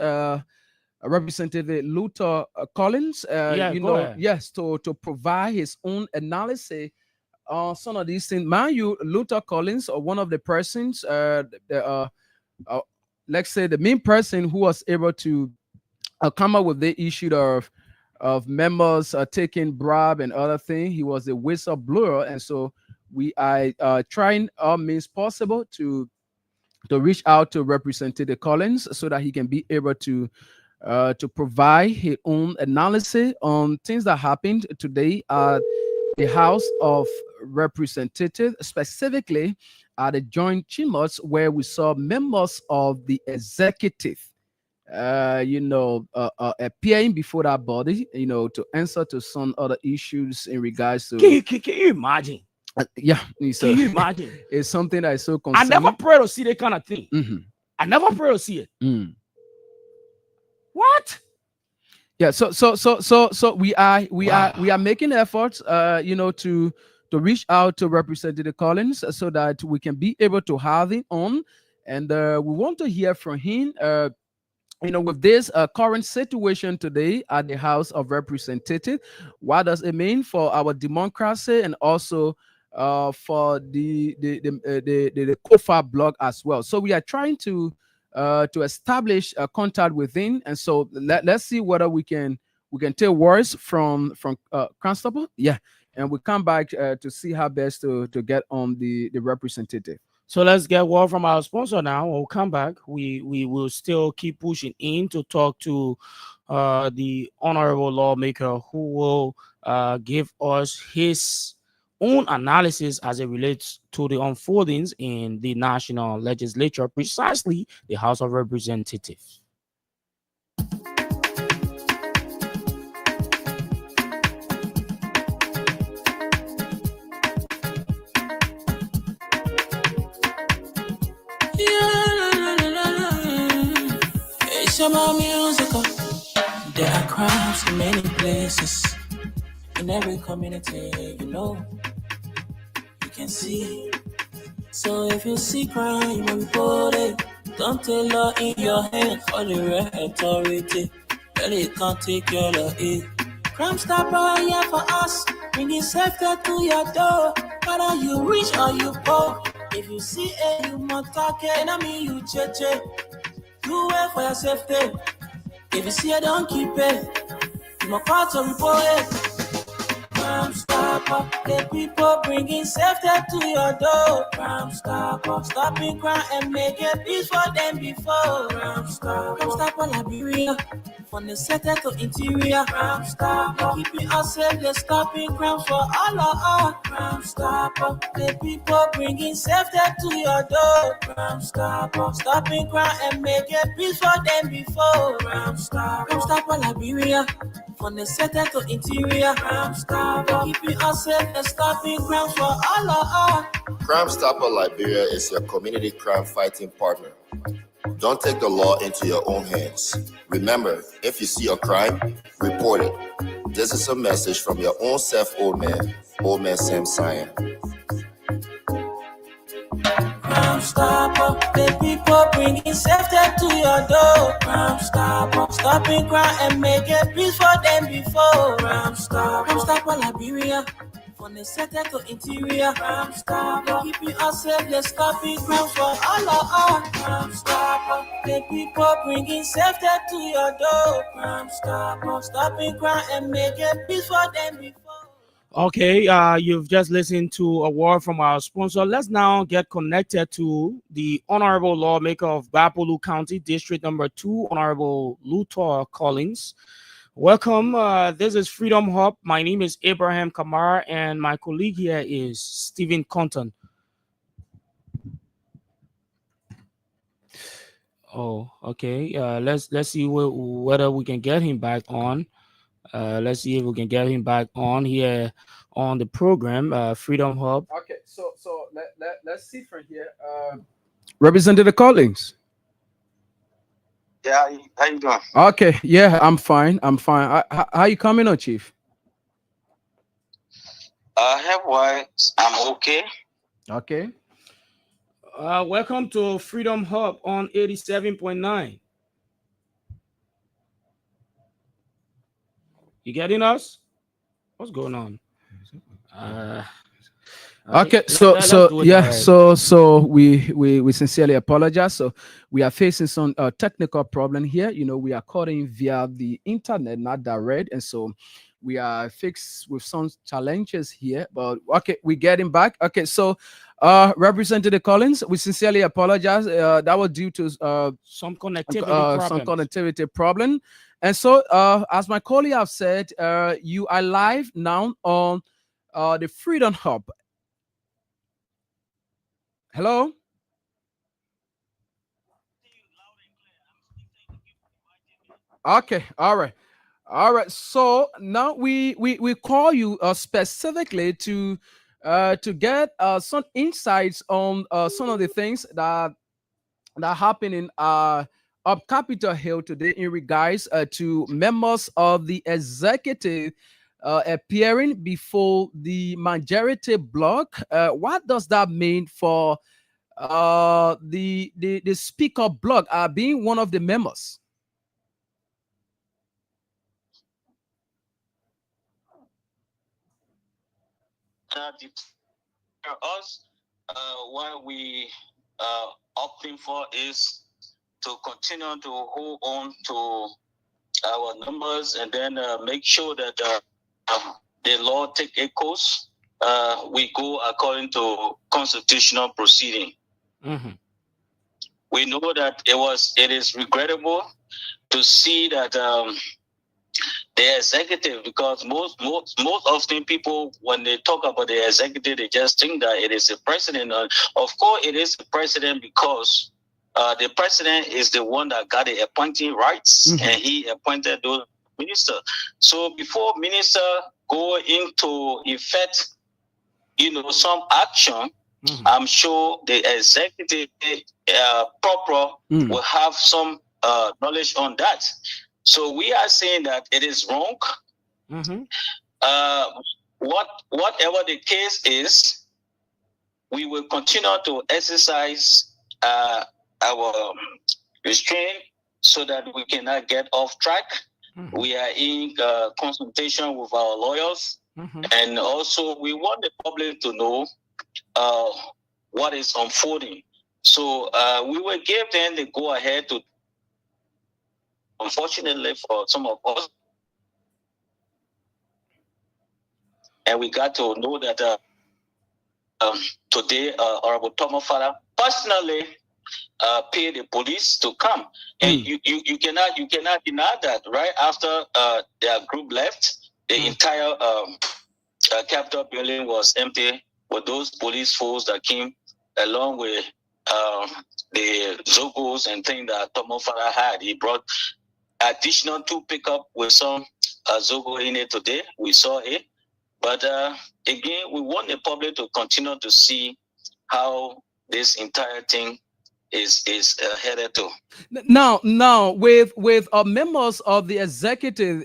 Representative Luther Collins, to provide his own analysis on some of these things. Mind you, Luther Collins, one of the persons, let's say the main person who was able to come up with the issue of members taking bribe and other things. He was a whistleblower, and so we are trying all means possible to reach out to Representative Collins so that he can be able to provide his own analysis on things that happened today at the House of Representatives, specifically at the joint chambers where we saw members of the executive appearing before that body, to answer to some other issues in regards to. Can you imagine? Can you imagine? It's something that is so concerning. I never pray to see that kind of thing. I never pray to see it. What? Yeah. So we are making efforts, to reach out to Representative Collins so that we can be able to have him on, and we want to hear from him. With this current situation today at the House of Representatives, what does it mean for our democracy and also for the COFA bloc as well? So we are trying to establish a contact with him, and so let's see whether we can take words from Constable, and we come back to see how best to get on the representative. So let's get word from our sponsor now. We'll come back. We will still keep pushing in to talk to the honorable lawmaker who will give us his own analysis as it relates to the unfoldings in the national legislature, precisely the House of Representatives. It's about musical. There are crimes in many places. In every community, you can see. So if you see crime, report it. Don't take law in your hand for the right authority. Really can't take care of it. Crime Stopper here for us. Bringing safety to your door. Whether you rich or you poor. If you see a you must talk it. I mean you cheche. Do it for your safety. If you see it, don't keep it. You must call to report it. Crime Stopper, the people bringing safety to your door. Crime Stopper, stopping crime and making peace for them before. Crime Stopper, Liberia, from the center to interior. Crime Stopper, keeping us safe, they're stopping crimes for all of us. Crime Stopper, the people bringing safety to your door. Crime Stopper, stopping crime and making peace for them before. Crime Stopper, Liberia, from the center to interior. Crime Stopper, keeping us safe and stopping crimes for all of us. Crime Stopper Liberia is your community crime fighting partner. Don't take the law into your own hands. Remember, if you see a crime, report it. This is a message from your own self, old man Sam Sion. Crime Stopper, the people bringing safety to your door. Crime Stopper, stopping crime and making peace for them before. Crime Stopper, Liberia, from the center to interior. Crime Stopper, keeping us safe, they're stopping crimes for all of us. Crime Stopper, the people bringing safety to your door. Crime Stopper, stopping crime and making peace for them before. Okay, you've just listened to a word from our sponsor. Let's now get connected to the Honorable Lawmaker of Bapolu County, District Number 2, Honorable Luthor Collins. Welcome. This is Freedom Hub. My name is Abraham Kamara, and my colleague here is Stephen Compton. Oh, okay. Let's see whether we can get him back on. Let's see if we can get him back on here on the program, Freedom Hub. Okay, so let's see from here. Representative Collins. Yeah, how you doing? Okay, yeah, I'm fine. How you coming on, Chief? Health-wise, I'm okay. Okay. Welcome to Freedom Hub on 87.9. You getting us? What's going on? Okay, so we sincerely apologize. So we are facing some technical problem here. You know, we are calling via the internet, not direct, and so we are fixed with some challenges here. But okay, we're getting back. Okay, so Representative Collins, we sincerely apologize. That was due to some connectivity problem. And so, as my colleague have said, you are live now on the Freedom Hub. Hello? Okay, all right. So now we call you specifically to get some insights on some of the things that happen in up Capitol Hill today in regards to members of the executive appearing before the majority bloc. What does that mean for the speaker bloc being one of the members? Us, what we opting for is to continue to hold on to our numbers and then make sure that the law take a course. We go according to constitutional proceeding. Mm-hmm. We know that it is regrettable to see that the executive, because most often people, when they talk about the executive, they just think that it is the president. Of course, it is the president because the president is the one that got the appointing rights, and he appointed those ministers. So before minister go into effect, some action, I'm sure the executive proper will have some knowledge on that. So we are saying that it is wrong. Whatever the case is, we will continue to exercise our restraint so that we cannot get off track. We are in consultation with our lawyers, and also we want the public to know what is unfolding. So we will give them the go ahead to. Unfortunately for some of us, and we got to know that today, Honorable Thomas Father personally paid the police to come, and you cannot deny that. Right after their group left, the entire Capitol building was empty with those police force that came along with the Zogos and things that Thomas Father had. He brought additional 2 pickup with some Zogo in it today. We saw it. But again, we want the public to continue to see how this entire thing is headed to. Now, with members of the executive,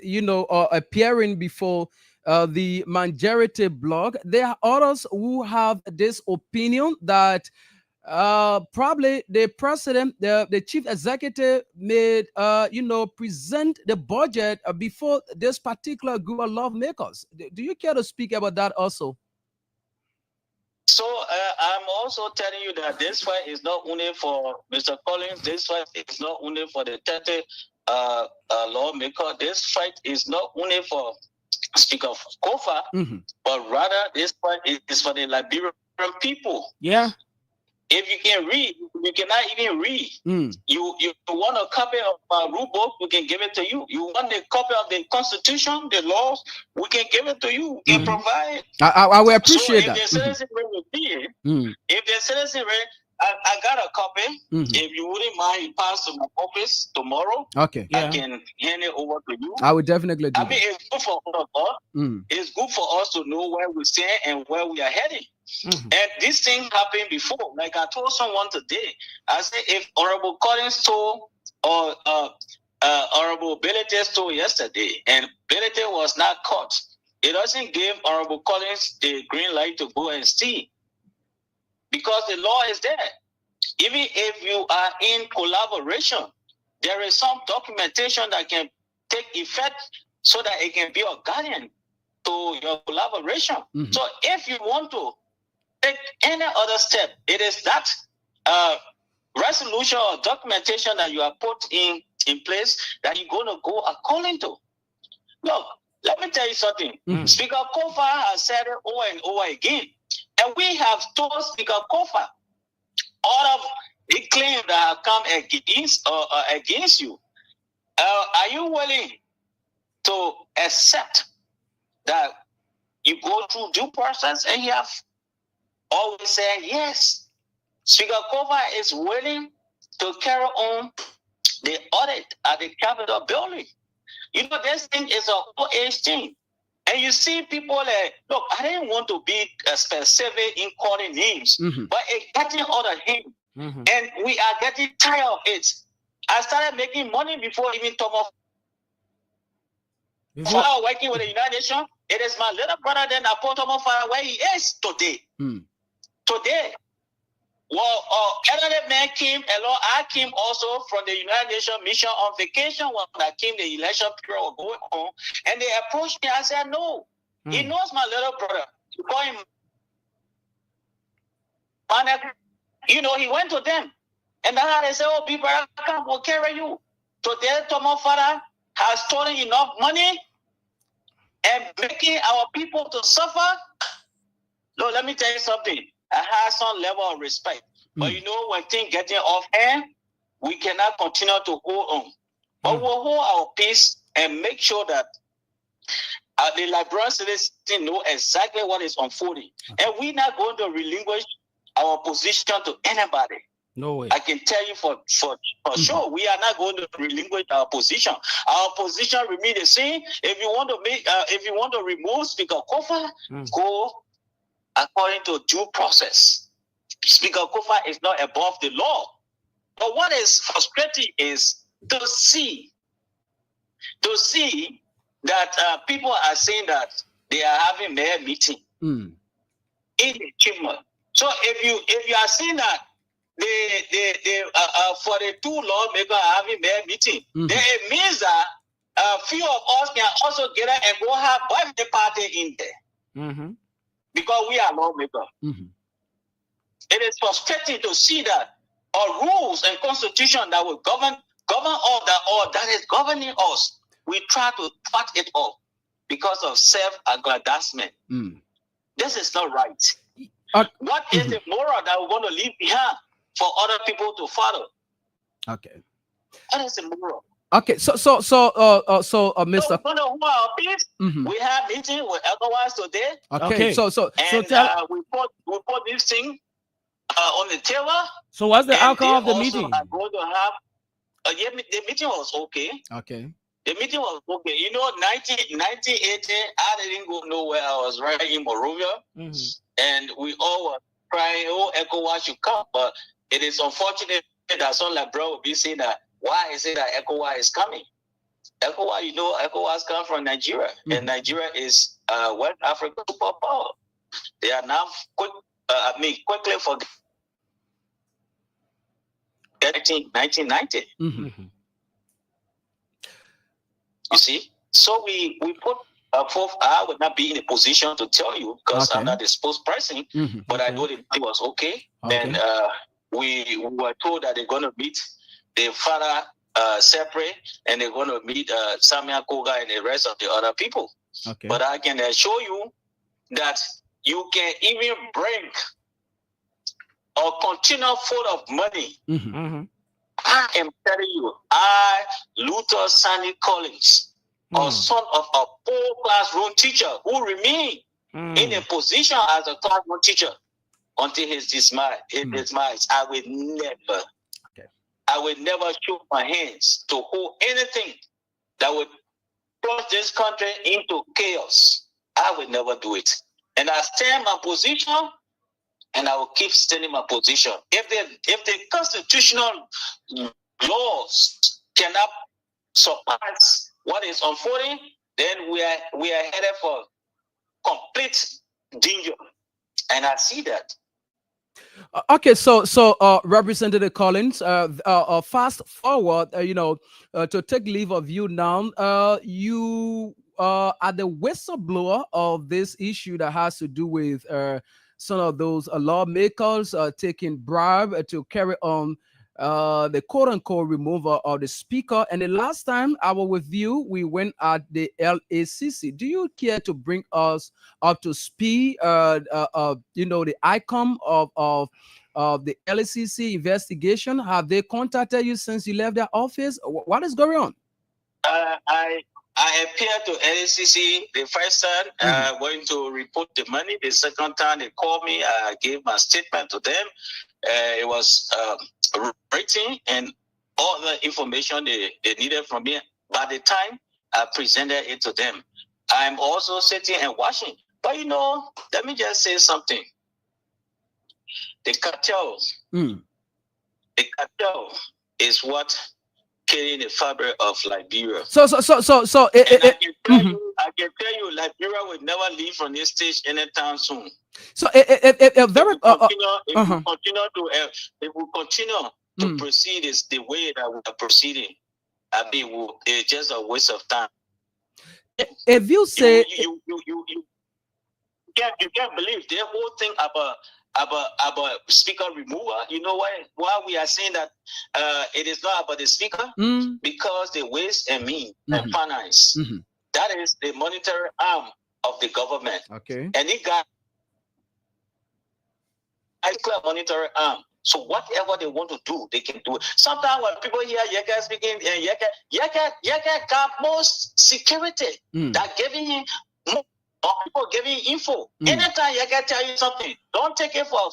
appearing before the majority bloc, there are others who have this opinion that probably the president, the chief executive, may present the budget before this particular group of lawmakers. Do you care to speak about that also? So I'm also telling you that this fight is not only for Mr. Collins. This fight is not only for the 30 lawmaker. This fight is not only for Speaker Kofa, but rather this fight is for the Liberian people. Yeah. If you can read, you cannot even read. You want a copy of my rule book, we can give it to you. You want a copy of the Constitution, the laws, we can give it to you. We can provide. I will appreciate that. If the citizen will be, if the citizen I got a copy. If you wouldn't mind, you pass to my office tomorrow. Okay. I can hand it over to you. I would definitely do I mean, it's good for all of us. It's good for us to know where we stand and where we are heading. And this thing happened before. Like I told someone today, I said if Honorable Collins told or Honorable Billete told yesterday, and Billete was not caught, it doesn't give Honorable Collins the green light to go and steal. Because the law is there. Even if you are in collaboration, there is some documentation that can take effect so that it can be a guardian to your collaboration. So if you want to take any other step, it is that resolution or documentation that you have put in place that you're going to go according to. Look, let me tell you something. Speaker Kofa has said it over and over again. And we have told Speaker Kofa all of the claims that have come against you. Are you willing to accept that you go through due process? And you have always said yes. Speaker Kofa is willing to carry on the audit at the Capitol building. You know, this thing is an old age thing. And you see people like, look, I didn't want to be specific in calling names, but it's getting out of hand. And we are getting tired of it. I started making money before even Thomas. While working with the United Nations, it is my little brother then I put Thomas where he is today. Today. Well, another man came along. I came also from the United Nations mission on vacation when I came, the election period was going on. And they approached me. I said, no. He knows my little brother. You call him. And, you know, he went to them. And then they said, oh, people, I can't will carry you. Today, Thomas father has stolen enough money and making our people to suffer. No, let me tell you something. I have some level of respect. But you know, when things getting off hand, we cannot continue to hold on. But we'll hold our peace and make sure that the Liberian citizens know exactly what is unfolding. And we're not going to relinquish our position to anybody. No way. I can tell you for sure, we are not going to relinquish our position. Our position remains the same. If you want to make, if you want to remove Speaker Kofa, go according to due process. Speaker Kofa is not above the law. But what is frustrating is to see that people are saying that they are having mayor meeting in the chamber. So if you are saying that for the two lawmakers are having mayor meeting, then it means that a few of us can also get out and go have birthday party in there. Because we are lawmakers. It is frustrating to see that our rules and constitution that will govern all that is governing us, we try to cut it off because of self-aggrandizement. This is not right. What is the moral that we're going to leave behind for other people to follow? Okay. What is the moral? Okay, so Mr. So we have meeting with ECOWAS today. Okay. So and we put this thing on the table. So what's the outcome of the meeting? Are going to have the meeting was okay. Okay. The meeting was okay. You know, 1980, I didn't go nowhere. I was right in Monrovia, and we all were crying, "Oh, ECOWAS should come." But it is unfortunate that some like bro will be saying that why is it that ECOWAS is coming? ECOWAS, you know, ECOWAS come from Nigeria, and Nigeria is West Africa superpower. They are now quickly forget 1990. You see, so we put forth. I would not be in a position to tell you because I'm not the spokesperson, but I know the it was okay. And we were told that they're going to meet the father separate, and they're going to meet Samia Koga and the rest of the other people. But I can assure you that you can even bring a container full of money. I am telling you, Luther Sandy Collins, a son of a poor classroom teacher who remained in a position as a classroom teacher until his demise. I will never show my hands to hold anything that would plunge this country into chaos. I will never do it. And I stand my position, and I will keep standing my position. If the constitutional laws cannot surpass what is unfolding, then we are headed for complete danger. And I see that. Okay, so Representative Collins, fast forward, to take leave of you now. You are the whistleblower of this issue that has to do with some of those lawmakers taking bribe to carry on the quote-unquote removal of the speaker. And the last time I was with you, we went at the LACC. Do you care to bring us up to speed? The outcome of the LACC investigation. Have they contacted you since you left their office? What is going on? I appeared to LACC the first time, went to report the money. The second time they called me, I gave my statement to them. It was written and all the information they needed from me. By the time I presented it to them, I'm also sitting and watching. But let me just say something. The cartel is what killing the fabric of Liberia. I can tell you, Liberia will never leave from this stage anytime soon. So if we continue to proceed is the way that we are proceeding, it's just a waste of time. If you say you can't believe the whole thing about speaker removal. You know why we are saying that it is not about the speaker? Because the ways and means and finance, that is the monetary arm of the government. Okay. And it got a clear monetary arm. So whatever they want to do, they can do it. Sometimes when people hear Yeka speaking, and Yeka got most security that giving him more. Or people giving info. Anytime you can tell you something, don't take it for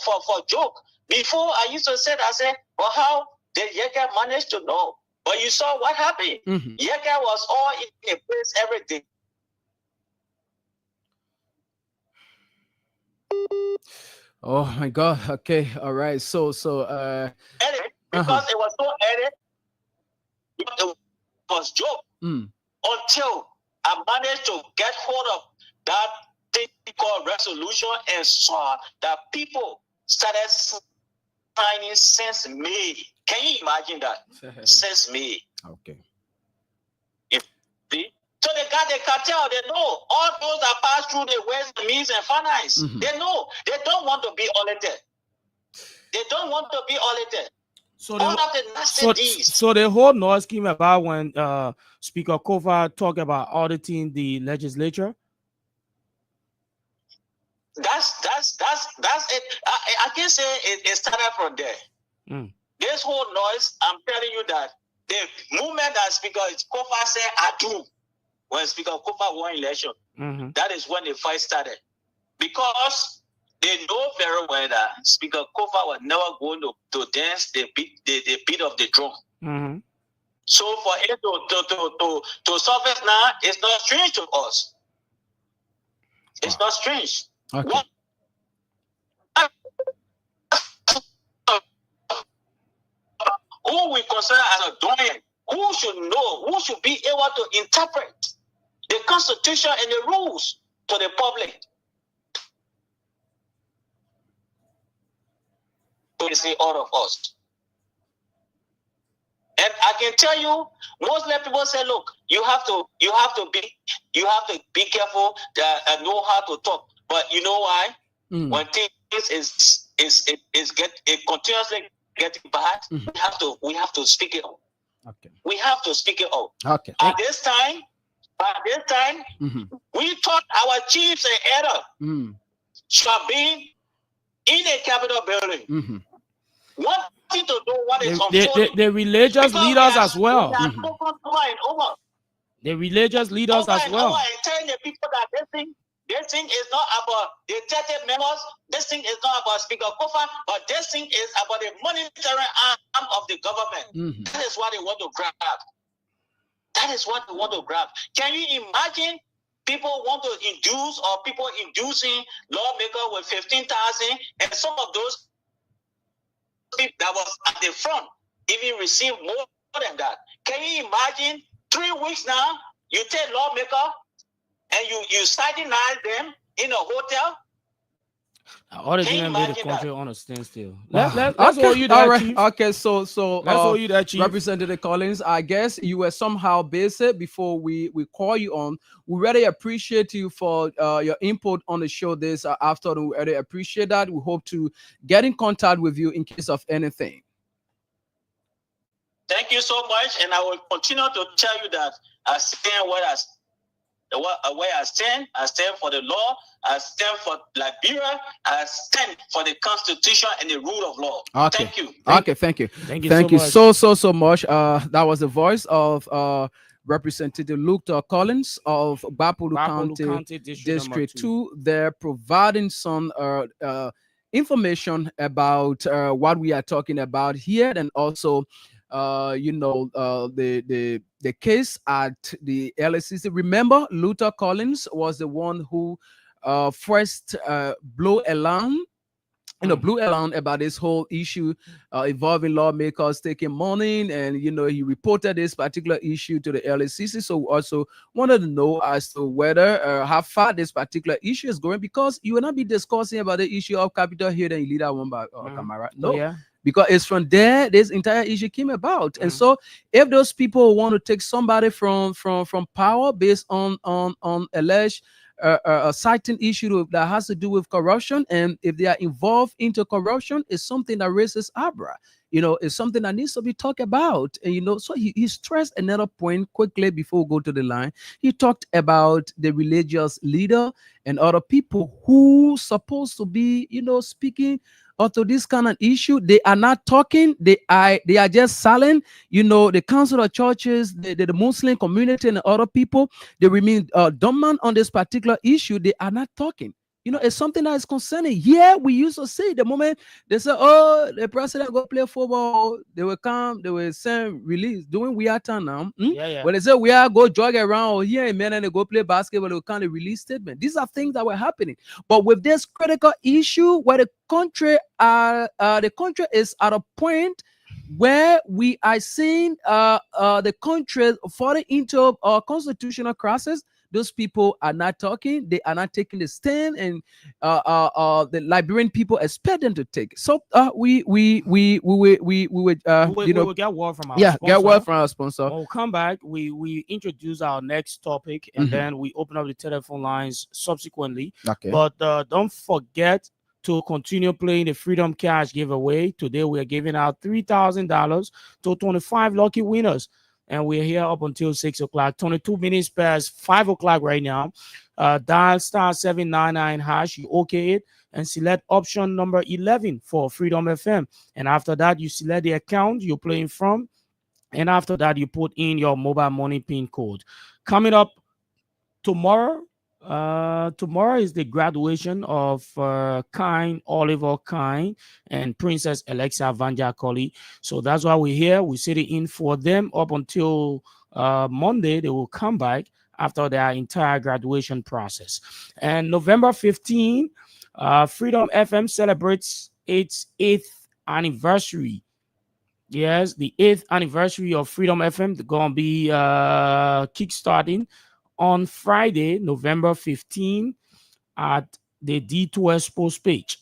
joke. Before I used to say that, I said, well, how did Yeka manage to know? But you saw what happened. Yeka was all in a place, everything. Oh my God. Okay. All right. So edit, because it was so edit, it was joke. Until I managed to get hold of that thing called resolution and saw that people started signing since May. Can you imagine that? Since May. Okay. See? So they got the cartel. They know all those that pass through the ways, means, and finance. They know. They don't want to be audited. They don't want to be audited. So all of the nasty deeds. So the whole noise came about when Speaker Kofa talked about auditing the legislature. That's it. I can say it started from there. This whole noise, I'm telling you that the moment that Speaker Kofa said I do, when Speaker Kofa won election, that is when the fight started. Because they know very well that Speaker Kofa was never going to dance the beat of the drum. So for it to surface now, it's not strange to us. It's not strange. Okay. who we consider as a doyen, who should know, who should be able to interpret the Constitution and the rules to the public. To see all of us. And I can tell you, most people say, look, you have to be careful and know how to talk. But you know why? When things is continuously getting bad, we have to speak it out. Okay. We have to speak it out. Okay. By this time, we thought our chiefs and elder shall be in a Capitol building. Wanting to know what is unfolding. The religious leaders as well. The religious leaders as well. And telling the people that this thing is not about the 30 members. This thing is not about Speaker Kofa, but this thing is about the monitoring arm of the government. That is what they want to grab. That is what they want to grab. Can you imagine people want to induce or people inducing lawmakers with 15,000 and some of those people that was at the front even receive more than that? Can you imagine 3 weeks now, you take lawmaker and you satanize them in a hotel? All the didn't make the country on a standstill. Let's okay. hold you that, Chief. Okay, so let's hold you that, Chief. Representative Collins, I guess you were somehow busy before we call you on. We really appreciate you for your input on the show this afternoon. We really appreciate that. We hope to get in contact with you in case of anything. Thank you so much, and I will continue to tell you that I stand where I stand. I stand for the law. I stand for Liberia. I stand for the Constitution and the rule of law. Okay. Thank you. Okay, thank you. Thank you so much. That was the voice of Representative Luke Collins of Bapulu County District 2. They're providing some information about what we are talking about here, and also the case at the LACC. Remember, Luther Collins was the one who first blew alarm about this whole issue involving lawmakers taking money, and he reported this particular issue to the LACC. So we also wanted to know as to whether how far this particular issue is going, because you will not be discussing about the issue of Capitol Hill and you lead that one by Kamara. No. Oh, yeah. Because it's from there this entire issue came about. And so if those people want to take somebody from power based on alleged a certain issue that has to do with corruption, and if they are involved into corruption, it's something that raises eyebrow. It's something that needs to be talked about. And so he stressed another point quickly before we go to the line. He talked about the religious leader and other people who supposed to be speaking to this kind of issue. They are not talking. They are just silent. The council of churches, the Muslim community and other people, they remain dormant on this particular issue. They are not talking. It's something that is concerning. Yeah, we used to see the moment they say, oh, the president go play football, they will come, they will send release. Doing we are time now. Yeah. When they say we are go jog around here in men and they go play basketball, they will kind of release statement. These are things that were happening. But with this critical issue where the country is at a point where we are seeing the country falling into a constitutional crisis, those people are not talking. They are not taking the stand, and the Liberian people expect them to take. So we would get word from our sponsor. Get word from our sponsor. When we come back, we introduce our next topic, and then we open up the telephone lines subsequently. Okay. But don't forget to continue playing the Freedom Cash giveaway. Today we are giving out $3,000 to 25 lucky winners. And we're here up until 6 o'clock, 22 minutes past 5 o'clock right now. Dial star 799 hash, you okay it, and select option number 11 for Freedom FM. And after that, you select the account you're playing from. And after that, you put in your mobile money PIN code. Coming up tomorrow, tomorrow is the graduation of Oliver Kine and Princess Alexa Vanja Colley. So that's why we're here. We're sitting in for them up until Monday. They will come back after their entire graduation process. And November 15, Freedom FM celebrates its 8th anniversary. Yes, the 8th anniversary of Freedom FM gonna be kickstarting on Friday, November 15 at the D2 Expo page.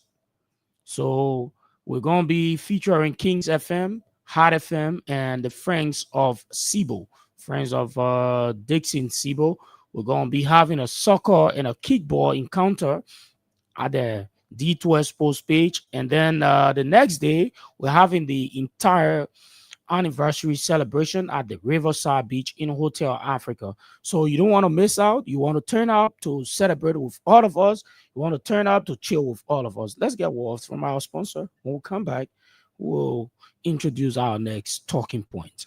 So we're gonna be featuring Kings FM, Hot FM, and the Friends of Sibo, Friends of Dixon Sibo. We're gonna be having a soccer and a kickball encounter at the D2 Expo page, and then the next day we're having the entire anniversary celebration at the Riverside Beach in Hotel Africa. So you don't want to miss out. You want to turn up to celebrate with all of us. You want to turn up to chill with all of us. Let's get words from our sponsor. When we come back, we'll introduce our next talking point.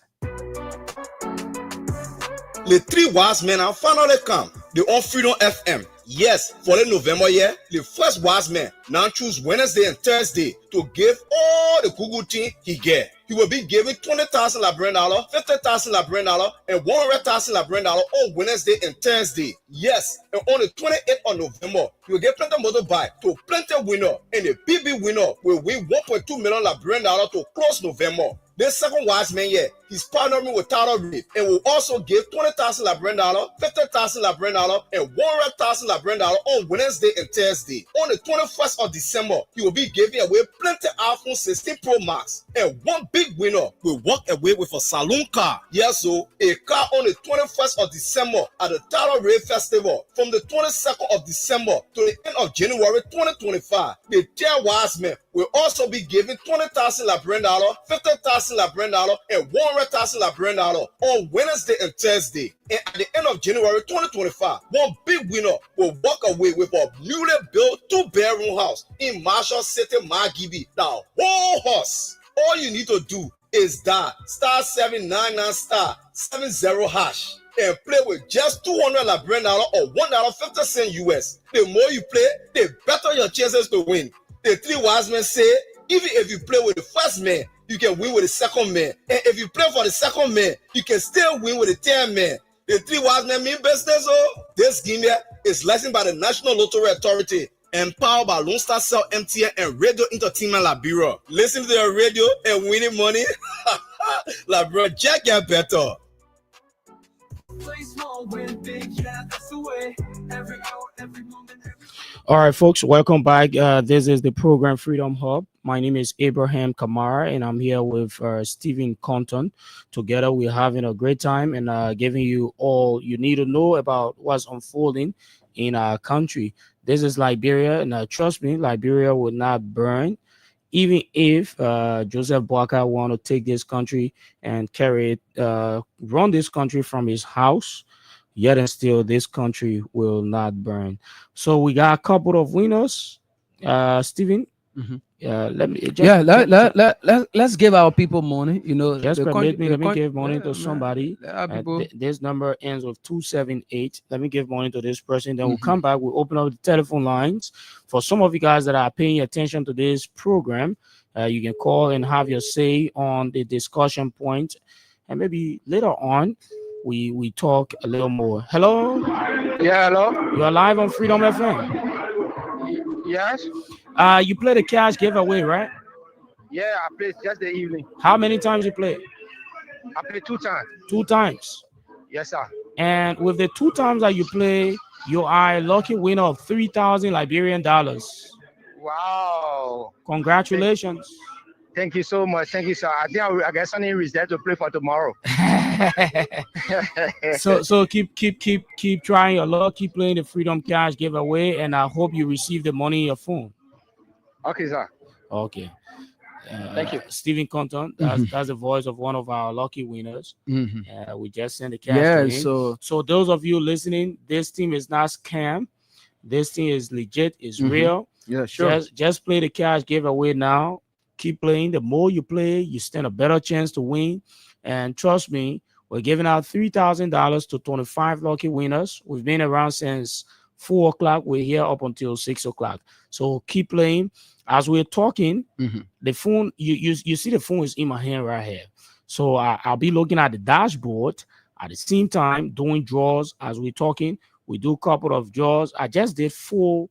Les 3 wise men have finally come. They on Freedom FM. Yes, for the November year, the first wise man now choose Wednesday and Thursday to give all the Google thing he get. He will be giving $20,000 Liberian dollar, $50,000 Liberian dollar, and $100,000 Liberian dollar on Wednesday and Thursday. Yes, and on the 28th of November, he will get plenty motorbike to plenty winner, and the BB winner will win $1.2 million Liberian dollar to close November. This second wise man here, he's partnering with Tyler Reed and will also give $20,000 Liberian dollar, $50,000 Liberian dollar, and $100,000 Liberian dollar on Wednesday and Thursday. On the 21st of December, he will be giving away plenty iPhone 16 Pro Max, and one big winner will walk away with a saloon car. Yes, so a car on the 21st of December at the Tyler Reed Festival from the 22nd of December to the end of January 2025. The 10 wise men will also be giving $20,000 Liberian dollar, $50,000 Liberian dollar, and $100,000 Liberian dollar on Wednesday and Thursday. And at the end of January 2025, one big winner will walk away with a newly built 2-bedroom house in Marshall City, Margibi. The whole house. All you need to do is dial *799*70# and play with just $200 Liberian dollar or $1.50 US. The more you play, the better your chances to win. The 3 wise men say, even if you play with the first man, you can win with the second man. And if you play for the second man, you can still win with the third man. The 3 wise men mean business, oh. This scheme here is licensed by the National Lottery Authority, empowered by Lone Star Cell, MTN, and Radio Entertainment Liberia. Listen to the radio and winning money. Liberia, Jack get better. All right, folks, welcome back. This is the program Freedom Hub. My name is Abraham Kamara, and I'm here with Stephen Compton. Together, we're having a great time and giving you all you need to know about what's unfolding in our country. This is Liberia, and trust me, Liberia will not burn. Even if Joseph Boakai want to take this country and carry it, run this country from his house, yet and still this country will not burn. So we got a couple of winners. Stephen, let me let's give our people money. You know, just permit me. Let me give money to somebody. This number ends with 278. Let me give money to this person. Then we'll come back. We'll open up the telephone lines for some of you guys that are paying attention to this program. You can call and have your say on the discussion point, and maybe later on we talk a little more. Hello. Yeah, hello. You are live on Freedom FM. Yes. You play the cash giveaway, right? Yeah, I played just the evening. How many times you play? I played 2 times. 2 times. Yes, sir. And with the 2 times that you play, you are a lucky winner of 3,000 Liberian dollars. Wow. Congratulations. Thank you so much. Thank you, sir. I think I got something reserved to play for tomorrow. So keep trying your luck. Keep playing the Freedom Cash giveaway, and I hope you receive the money in your phone. Okay, sir. Okay. Thank you. Stephen Compton, that's the voice of one of our lucky winners. We just sent the cash to him. So those of you listening, this team is not scam. This thing is legit. It's real. Yeah, sure. Just play the cash giveaway now. Keep playing. The more you play, you stand a better chance to win. And trust me, we're giving out $3,000 to 25 lucky winners. We've been around since 4 o'clock. We're here up until 6 o'clock. So keep playing. As we're talking, the phone, you see the phone is in my hand right here. So I'll be looking at the dashboard at the same time, doing draws as we're talking. We do a couple of draws. I just did four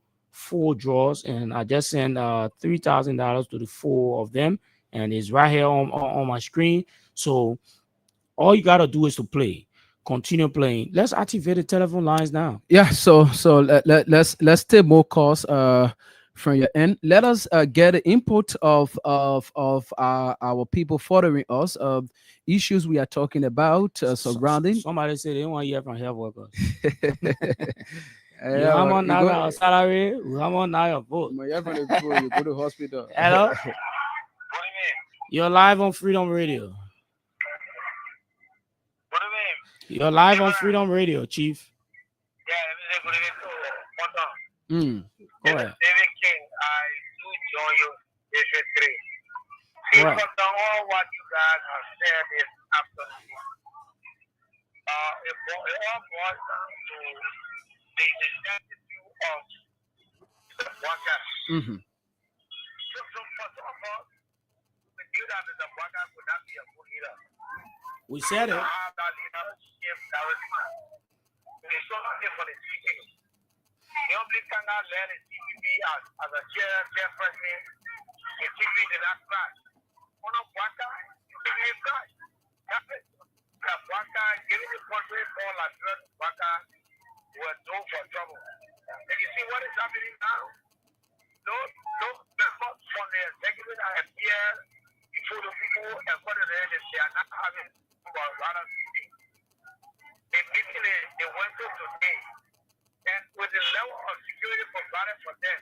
draws, and I just sent $3,000 to the 4 of them, and it's right here on my screen. So all you gotta do is to play. Continue playing. Let's activate the telephone lines now. Yeah, so let's take more calls from your end. Let us get the input of our people following us of issues we are talking about surrounding. Somebody said they don't want to hear from health workers. You Yeah, have on you now go- your salary, you have on now your vote. You have on the phone, you go to hospital. Hello? You're live on Freedom Radio. You're live on Freedom Radio, Chief. Go ahead. Go ahead. What you guys have said this afternoon, it all boils down to the necessity of the workers. So for some of us, we knew that the worker would not be a good leader. We said it. Have that leadership charisma. It's so nothing for the teaching. The only thing I learned is TVB as a chairperson. The TV did not crash. On a worker, TV crash. That's it. The worker, giving the country all like good worker, were doomed for trouble. And you see what is happening now? Those members from the executive are here before the people and for the rest, they are not having about rather meeting. A meeting they went to today, and with the level of security provided for them,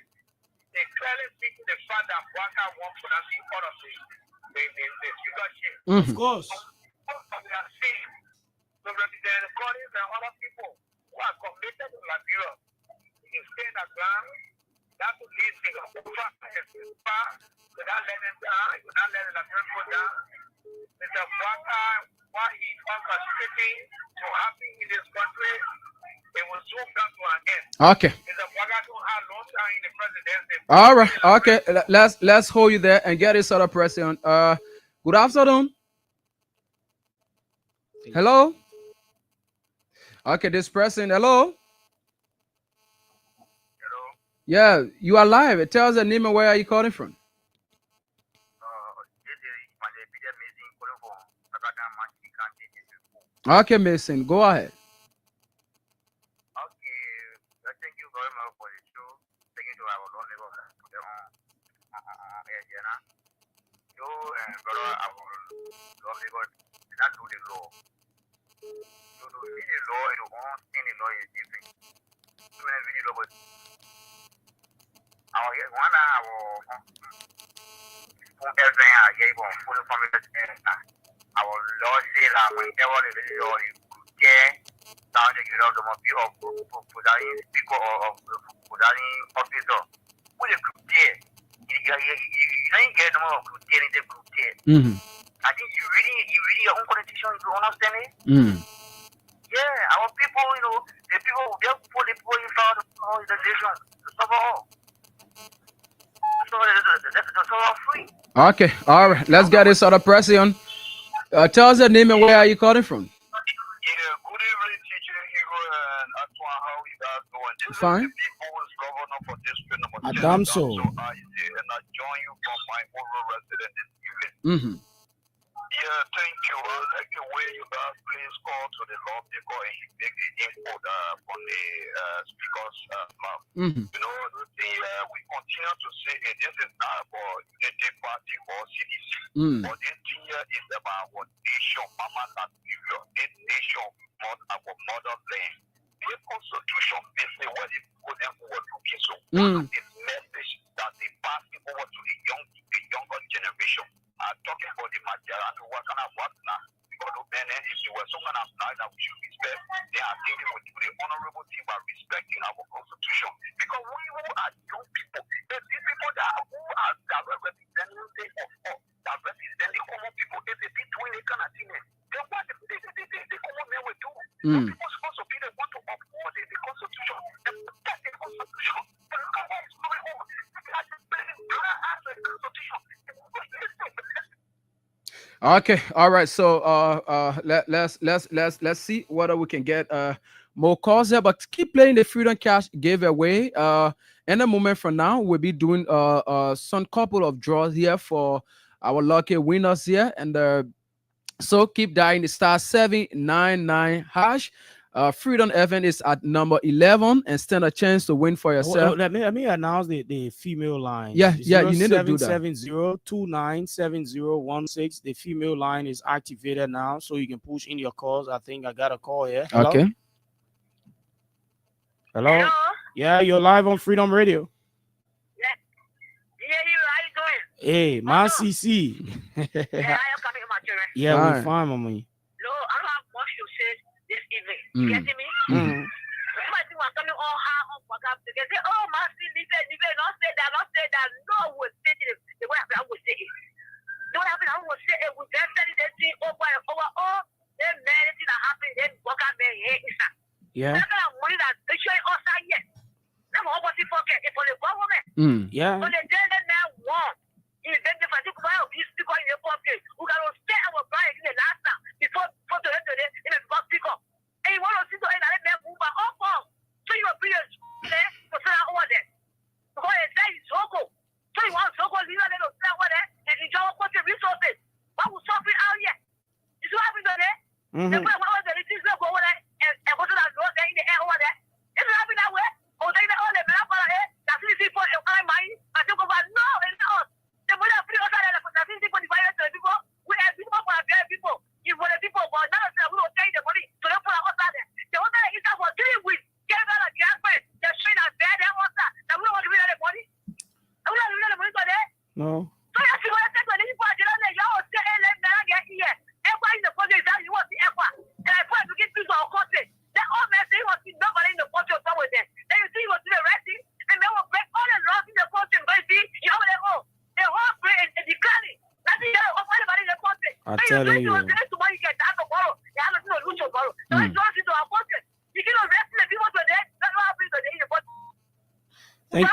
they clearly speak to the fact that worker won't pronounce out of the sugar ship. Of course. We are seeing the representative colleagues and other people who are committed to Liberia. You stay in the ground, that will lead Singapore without letting them down, without letting the people go down. Mr. Waka, what he orchestrating to happen in this country, it will soon come to an end. Okay. Mr. Waka don't have long time in the presidency. All right. Okay. Let's hold you there and get this other person. Good afternoon. Hello. Okay, this person. Hello. Yeah, you are live. Tell us the name and where are you calling from? Okay, Mason, go ahead. I think you reading your own constitution, you understand it? Yeah, our people, the people they put the people in front of the nation to suffer all. So free. Okay, all right. Let's get this other person. Tell us the name and where are you calling from? Fine. Adamso. Yeah, thank you. I like the way you guys please call to the law because he make the input from the speaker's mouth. The thing we continue to say this is not about Unity Party or CDC. But this thing is about our nation, Mama Nigeria, this nation, our motherland. The constitution basically what it put them forward looking. So this message that they pass over to the younger generation. Talking about the material and what kind of work now. Because the men, if you were some kind of life that we should respect, they are dealing with the honorable thing by respecting our constitution. Because we who are young people, these people that representing that represent the common people, if they be doing a kind of thing, then what the common men will do. Some people supposed to be the one to uphold the constitution and protect the constitution. But look at what is going on. They are defending the constitution. Okay, all right. So let's see whether we can get more calls there. But keep playing the Freedom Cash giveaway. In a moment from now, we'll be doing some couple of draws here for our lucky winners here. And so keep dialing the *799 hash. Freedom Event is at number 11 and stand a chance to win for yourself. Let me announce the female line. Yeah, you need to do that. 070-2970-16. The female line is activated now, so you can push in your calls. I think I got a call here. Hello? Okay. Hello? Yeah, you're live on Freedom Radio. Hey, my CC. Yeah, we're fine, mommy. No, I don't have much to say this evening. Mm. You getting me? Mm. Somebody was coming all high up for God. They say, oh, my sin, leave it, don't say that, don't say that. No, we'll say it. The way I would say it. The way I would say it. We just said it, thing over and over. Oh, then man, anything that happened, then walk out there, Yeah. That's kind of money that they show us that yet. That's what I'm forget. It's for the government. Yeah. So the day now won. He then the particular buy of these people in the pocket who got to stay our buy in the last time before the rest of it in the box pick up. And you want to see the end of that move by all form. So you are brilliant there to say over there. Because they say it's so good. So you want so good, leave a little say over there and enjoy what the resources. What will suffer out yet? You see what happened there? The point was the resources go over there and go to that road there in the air over there. Is it happening that way? Or they all the men up on here, that's the people in my mind. I think about no, it's not. The money of people that are people divided to the people, we have people for our people. You want the people, but now we will take the money to the people outside there. The one that is for 3 weeks, get out of the airplane, they're straight out there, they're outside. Now we don't want to give the money. And we don't give the money for that. No. So you see what I said when the people are getting there, y'all say, hey, let me get here. Everybody in the project is that you want the airport. And I put to get people on content. That all man say, you want to see nobody in the project somewhere there. Then you see you want to do the right thing, and they will break all the laws in the project, but you see, you have their own. The whole brain is declining. Nothing else of anybody in the country. I'm telling you. You get that tomorrow. You have to lose tomorrow. So it's not into our country. You cannot rest the people today. That's what happens today in the country. Thank you.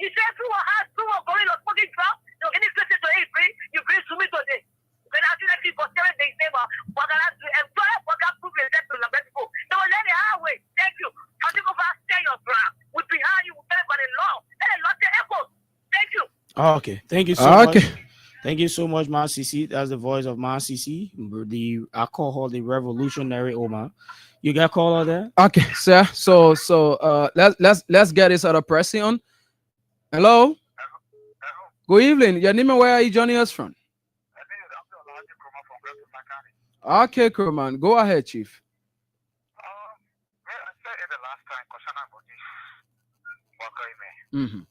He said, through a house, through a going or smoking drop, you any place to eat free, you bring to me today. When I do that for 7 days, they were, but I have to employ what I prove yourself to the people. So let the highway. Thank you. I think of us, stay your ground. We behind you, by the law. Let the law take echo. Thank you. Okay. Thank you so much. Thank you so much, Ma CC. That's the voice of Ma CC. I call her the revolutionary Oma. You got caller there? Okay, sir. So let's get this other person on. Hello. Good evening. Your name and where are you joining us from? Okay, Kurman. Go ahead, Chief. Mm-hmm.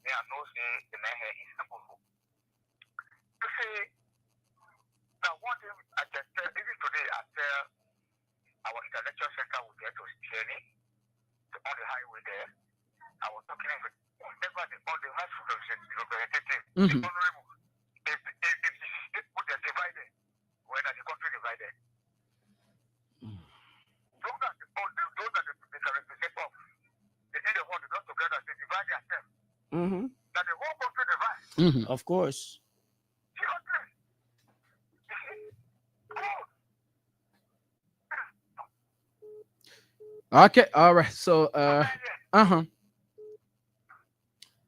Our intellectual center will get to training on the highway there. I was talking about whatever the House representative, the honorable, if they're divided, whether the country divided. Those that they can represent of, they need the whole not together, they divide themselves. Mm-hmm. That the whole country divides. Mm-hmm. Of course. Okay, all right. So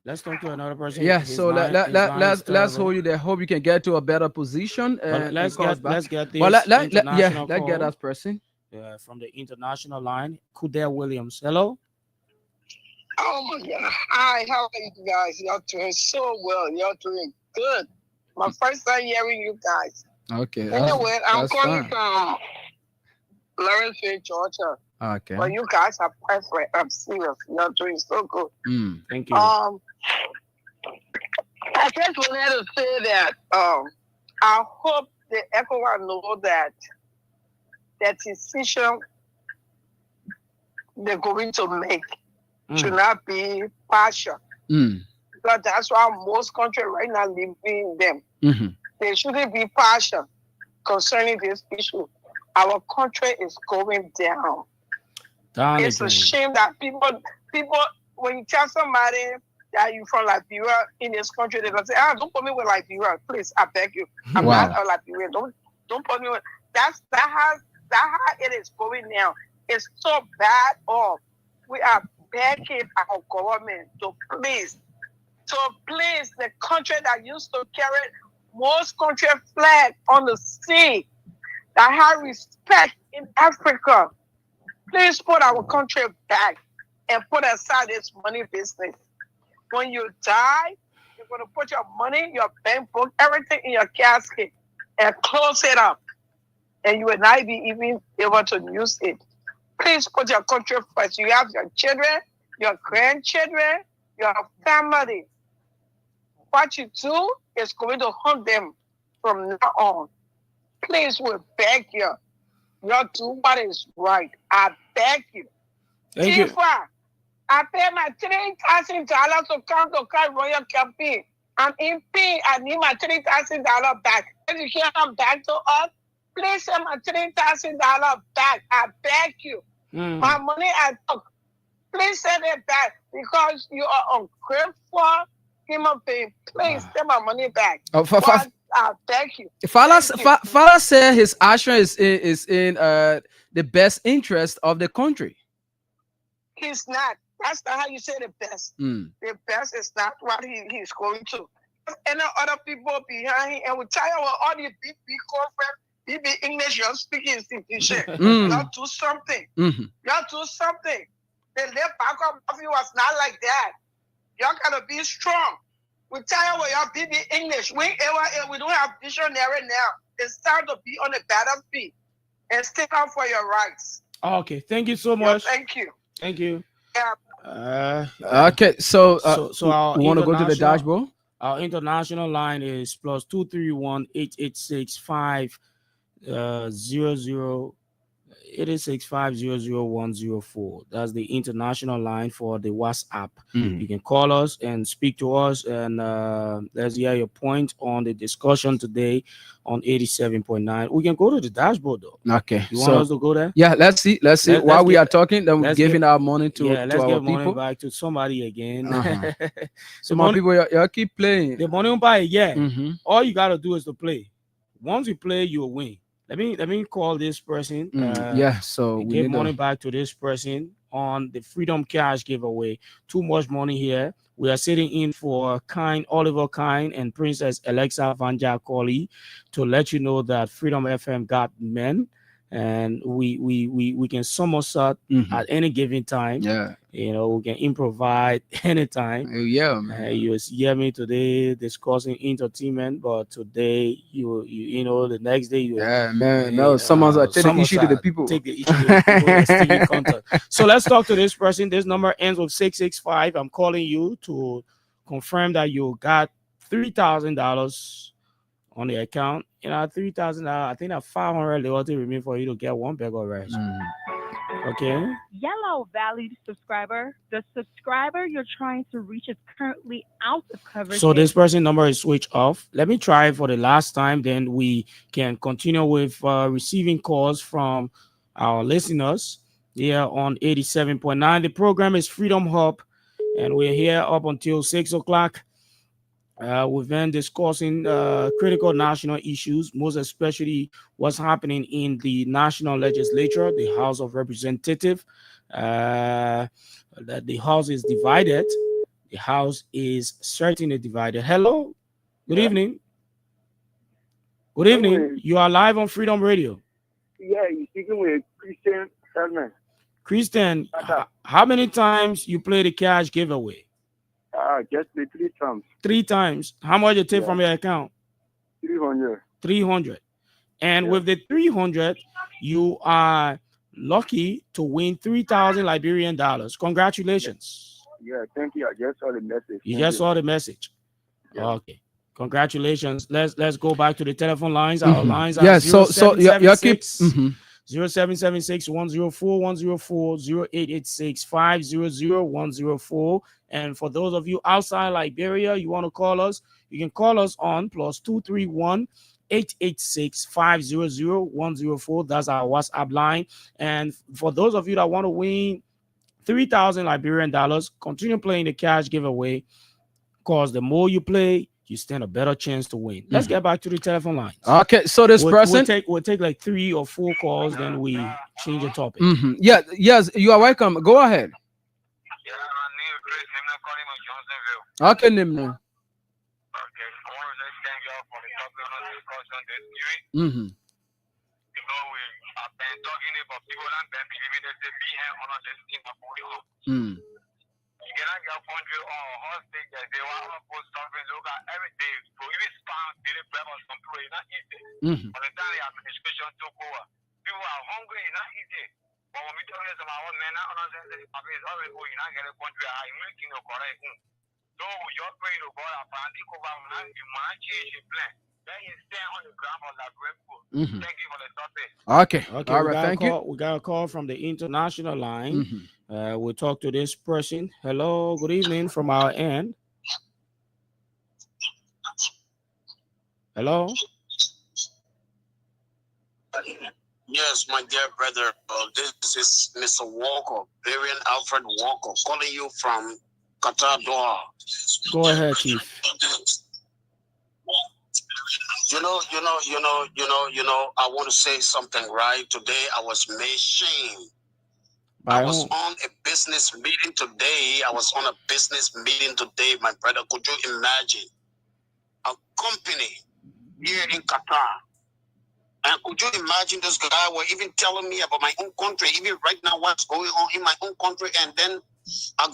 let's talk to another person. Yeah, so let's hold you there. Hope you can get to a better position. Let's get this. Well, let's get that person. Yeah, from the international line, Kudell Williams. Hello. Oh my God! Hi, how are you guys? Y'all doing so well. Y'all doing good. My first time hearing you guys. Okay. Anyway, I'm calling from Lawrenceville, Georgia. Okay. Well, you guys are perfect. I'm serious. You're doing so good. Thank you. I just wanted to say that I hope the everyone know that decision they're going to make should not be partial. Because that's why most countries right now leaving them. Mm-hmm. They shouldn't be partial concerning this issue. Our country is going down. It's a shame that people, when you tell somebody that you're from Liberia in this country, they're gonna say, don't put me with Liberia, please, I beg you. I'm not a Liberian. Don't put me with. That's how it is going now. It's so bad off. We are begging our government to please So please, the country that used to carry most country flag on the sea, that have respect in Africa, please put our country back and put aside this money business. When you die, you're going to put your money, your bank book, everything in your casket and close it up. And you will not be even able to use it. Please put your country first. You have your children, your grandchildren, your family. What you do is going to haunt them from now on. Please, we beg you. You do what is right. I beg you. Thank you. I pay my $3,000 to come to Car Royal campaign. I'm in pain. I need my $3,000 back. If you can't come back to us, please send my $3,000 back. I beg you. My money I took. Please send it back because you are ungrateful human being. Please send my money back. I beg you. Father said his action is in the best interest of the country. He's not. That's not how you say the best. The best is not what he's going to. And other people behind him, and we tell you all these big conference, big English, you're speaking shit. Y'all do something. Y'all do something. The left back of you was not like that. Y'all gotta be strong. We tell you y'all be English. We don't have dictionary now. It's time to be on the battlefield and stick up for your rights. Okay, thank you so much. Thank you. Thank you. Okay, so we want to go to the dashboard. Our international line is +231 886 500 886-500-104. That's the international line for the WhatsApp. You can call us and speak to us, and let's hear your point on the discussion today on 87.9. We can go to the dashboard though. Okay. You want us to go there? Yeah, let's see. While we are talking, then we're giving our money to let's our give people. Money back to somebody again. So more people, you keep playing. The money buy, all you gotta do is to play. Once you play, you'll win. Let me call this person. So we give money back to this person on the Freedom Cash giveaway. Too much money here. We are sitting in for Oliver Kine and Princess Alexa Vanja Colley to let you know that Freedom FM got men, and we can somersault at any given time. You know, we can improvise anytime. You hear me today discussing entertainment, but today you know the next day someone's take the issue to the people. Take the issue to the people in contact. So let's talk to this person. This number ends with 665. I'm calling you to confirm that you got $3,000 on the account. You know, $3,000. I think that 500 loyalty remain for you to get one bag of rice. Okay. Yellow valued subscriber. The subscriber you're trying to reach is currently out of coverage. So this person number is switched off. Let me try for the last time. Then we can continue with receiving calls from our listeners here on 87.9. The program is Freedom Hub, and we're here up until 6 o'clock. We've been discussing critical national issues, most especially what's happening in the national legislature, the House of Representatives. That the House is divided. The House is certainly divided. Hello. Good evening. Good evening. You are live on Freedom Radio. Yeah, you're speaking with Christian Selman. Christian, how many times you play the cash giveaway? Just the 3 times. 3 times. How much you take from your account? 300. 300. And with the 300, you are lucky to win 3,000 Liberian dollars. Congratulations. Yeah, thank you. I just saw the message. You just saw the message. Yeah. Okay. Congratulations. Let's go back to the telephone lines. Our lines are 0776 104 104 0886 500 104. And for those of you outside Liberia, you want to call us, you can call us on +231 886 500 104. That's our WhatsApp line. And for those of you that want to win 3,000 Liberian dollars, continue playing the cash giveaway, because the more you play, you stand a better chance to win. Let's get back to the telephone lines. Okay, so this person we'll take like 3 or 4 calls, then we change the topic. Yes, you are welcome. Go ahead. Okay, Nimno. Mm-hmm. Mm. Mm-hmm. Mm-hmm. Okay. Okay, All right. Thank you. We got a call from the international line. We'll talk to this person. Hello, good evening from our end. Hello. Yes, my dear brother. This is Mr. Walker, Varian Alfred Walker, calling you from Qatar, Doha. Go ahead, Chief. I want to say something, right? Today I was made shame. I was on a business meeting today. My brother. Could you imagine a company here in Qatar? And could you imagine this guy were even telling me about my own country, even right now what's going on in my own country, and then I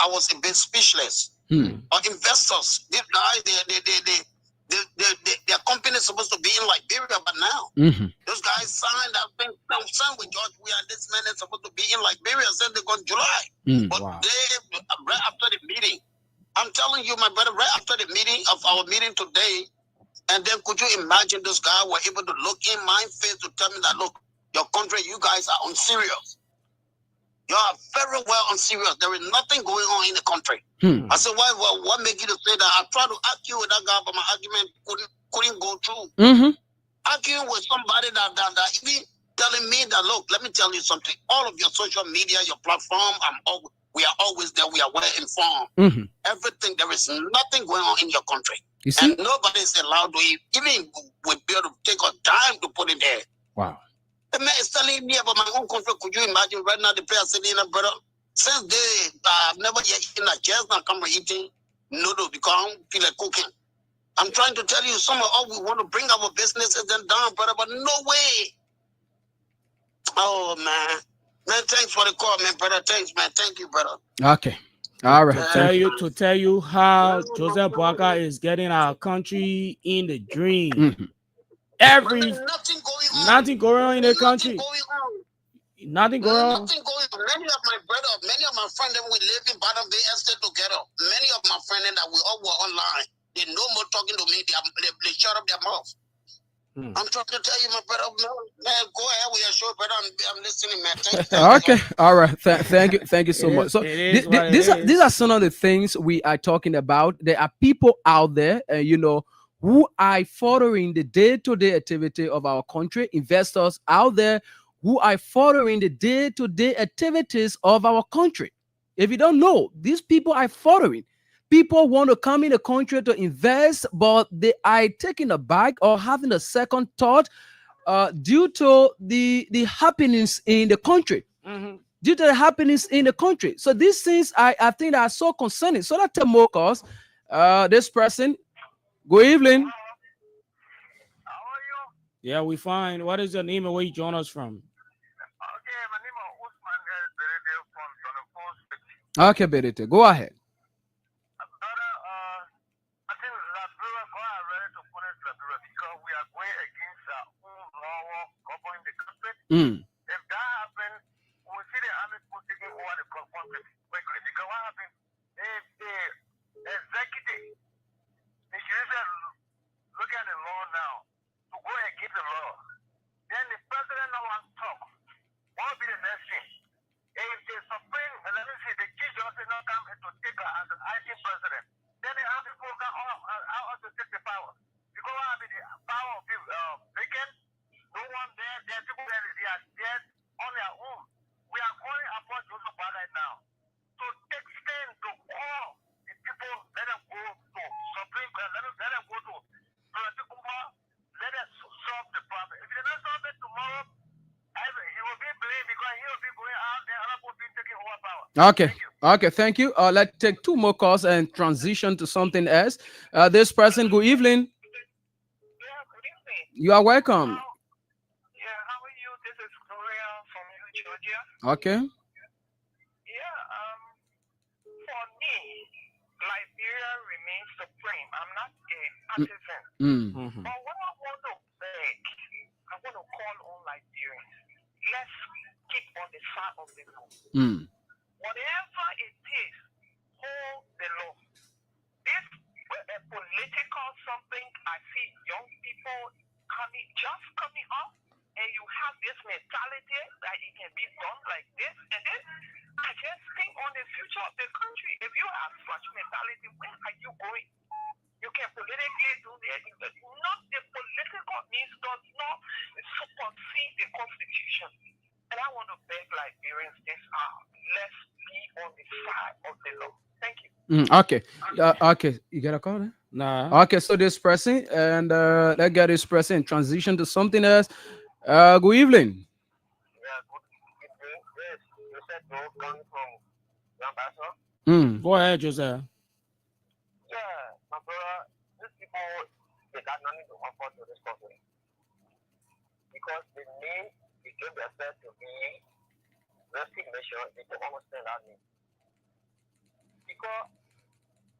was a bit speechless. Investors, these guys, their company is supposed to be in Liberia, but now those guys signed that thing. Signed with George. We are this man is supposed to be in Liberia. Said they got July, but they right after the meeting. I'm telling you, my brother, right after the meeting of our meeting today. And then could you imagine this guy were able to look in my face to tell me that, look, your country, you guys are unserious. You are very well unserious. There is nothing going on in the country. I said, what make you to say that? I tried to argue with that guy, but my argument couldn't go through. Arguing with somebody that even telling me that, look, let me tell you something. All of your social media, your platform, we are always there. We are well informed. Everything, there is nothing going on in your country. You see? And nobody is allowed to even be able to take a dime to put it there. Wow. The man is telling me about my own country. Could you imagine right now the player sitting in a brother? Since I've never yet eaten a chest now come eating noodle because I don't feel like cooking. I'm trying to tell you, some of us we want to bring our businesses down, brother, but no way. Oh man. Man, thanks for the call, man, brother. Thanks, man. Thank you, brother. Okay. All right. To tell you how Joseph Boakai is getting our country in the dream. Nothing going on in the country. Nothing going on. Many of my brother, many of my friends that we live in part of the estate together. Many of my friends that we all were online. They no more talking to me. They shut up their mouth. I'm trying to tell you, my brother, man, go ahead with your show, brother. I'm listening, man. Thank you. Okay, all right. Thank you so much. So these are some of the things we are talking about. There are people out there, who are following the day-to-day activity of our country. Investors out there who are following the day-to-day activities of our country. If you don't know, these people are following. People want to come in the country to invest, but they are taking a back or having a second thought due to the happenings in the country. Due to the happenings in the country. So these things I think are so concerning. So that Mokos, this person, good evening. Yeah, we fine. What is your name and where you join us from? Okay, Berete, go ahead. If that happens, we'll see the army taking over the country quickly. Because what happens if the executive, they should look at the law now to go and keep the law. Then the president now wants to talk. What will be the next thing? If the Supreme, let me see, the chief justice now come to take her as an acting president, then the army people come out to take the power. Because what happens, the power of the vacant. No one there, there are people there, they are dead on their own. We are calling upon Joseph right now to take stand to call the people, let them go to Supreme Court, let them go to political law, let them solve the problem. If they don't solve it tomorrow, he will be blamed because he will be going out there, other people being taking over power. Okay. Okay, thank you. Let's take 2 more calls and transition to something else. This person, good evening. You are welcome. Okay. Liberia remains supreme. I'm not a partisan. But what I want to beg, I want to call on Liberians. Let's keep on the side of the law. Whatever it is, hold the law. This a political something, I see young people coming up, and you have this mentality that it can be done like this, and then I just think on the future of the country. If you have such mentality, where are you going? You can politically do this. Not the political means does not supersede the Constitution. And I want to beg Liberians this hour. Let's be on the side of the law. Thank you. Okay. Okay. You got a call? Nah. Okay, so this person, and let's get this person in transition to something else. Good evening. Go ahead, Joseph. Yeah, my brother, these people, they got nothing to offer to this country. Because the name they give themselves to be rescue nation, they don't understand that name. Because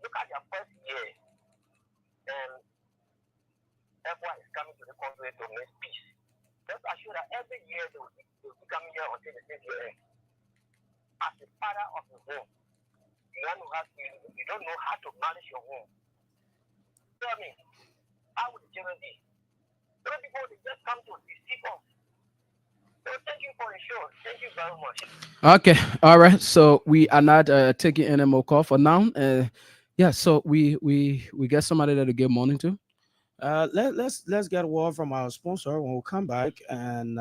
look at their first year, and everyone is coming to the country to make peace. Just assure that every year they will be coming here until the same year. As the father of the home, you don't know how to manage your home. Tell me, how would the children be? Some people, they just come to deceive us. So thank you for the show. Thank you very much. Okay, all right. So we are not taking any more call for now. Yeah, so we get somebody that to give morning to. Let's get a word from our sponsor when we come back, and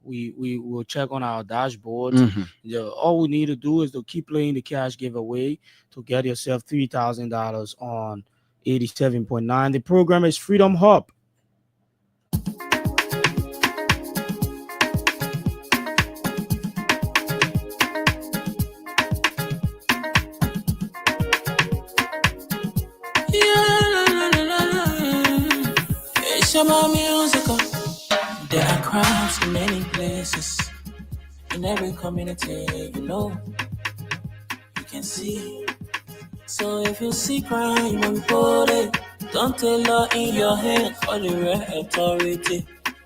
we will check on our dashboard. All we need to do is to keep playing the cash giveaway to get yourself $3,000 on 87.9. The program is Freedom Hub. It's about music. There are crimes in many places, in every community, you can see. So if you see crime and report it, don't take law in your hands for the real authority.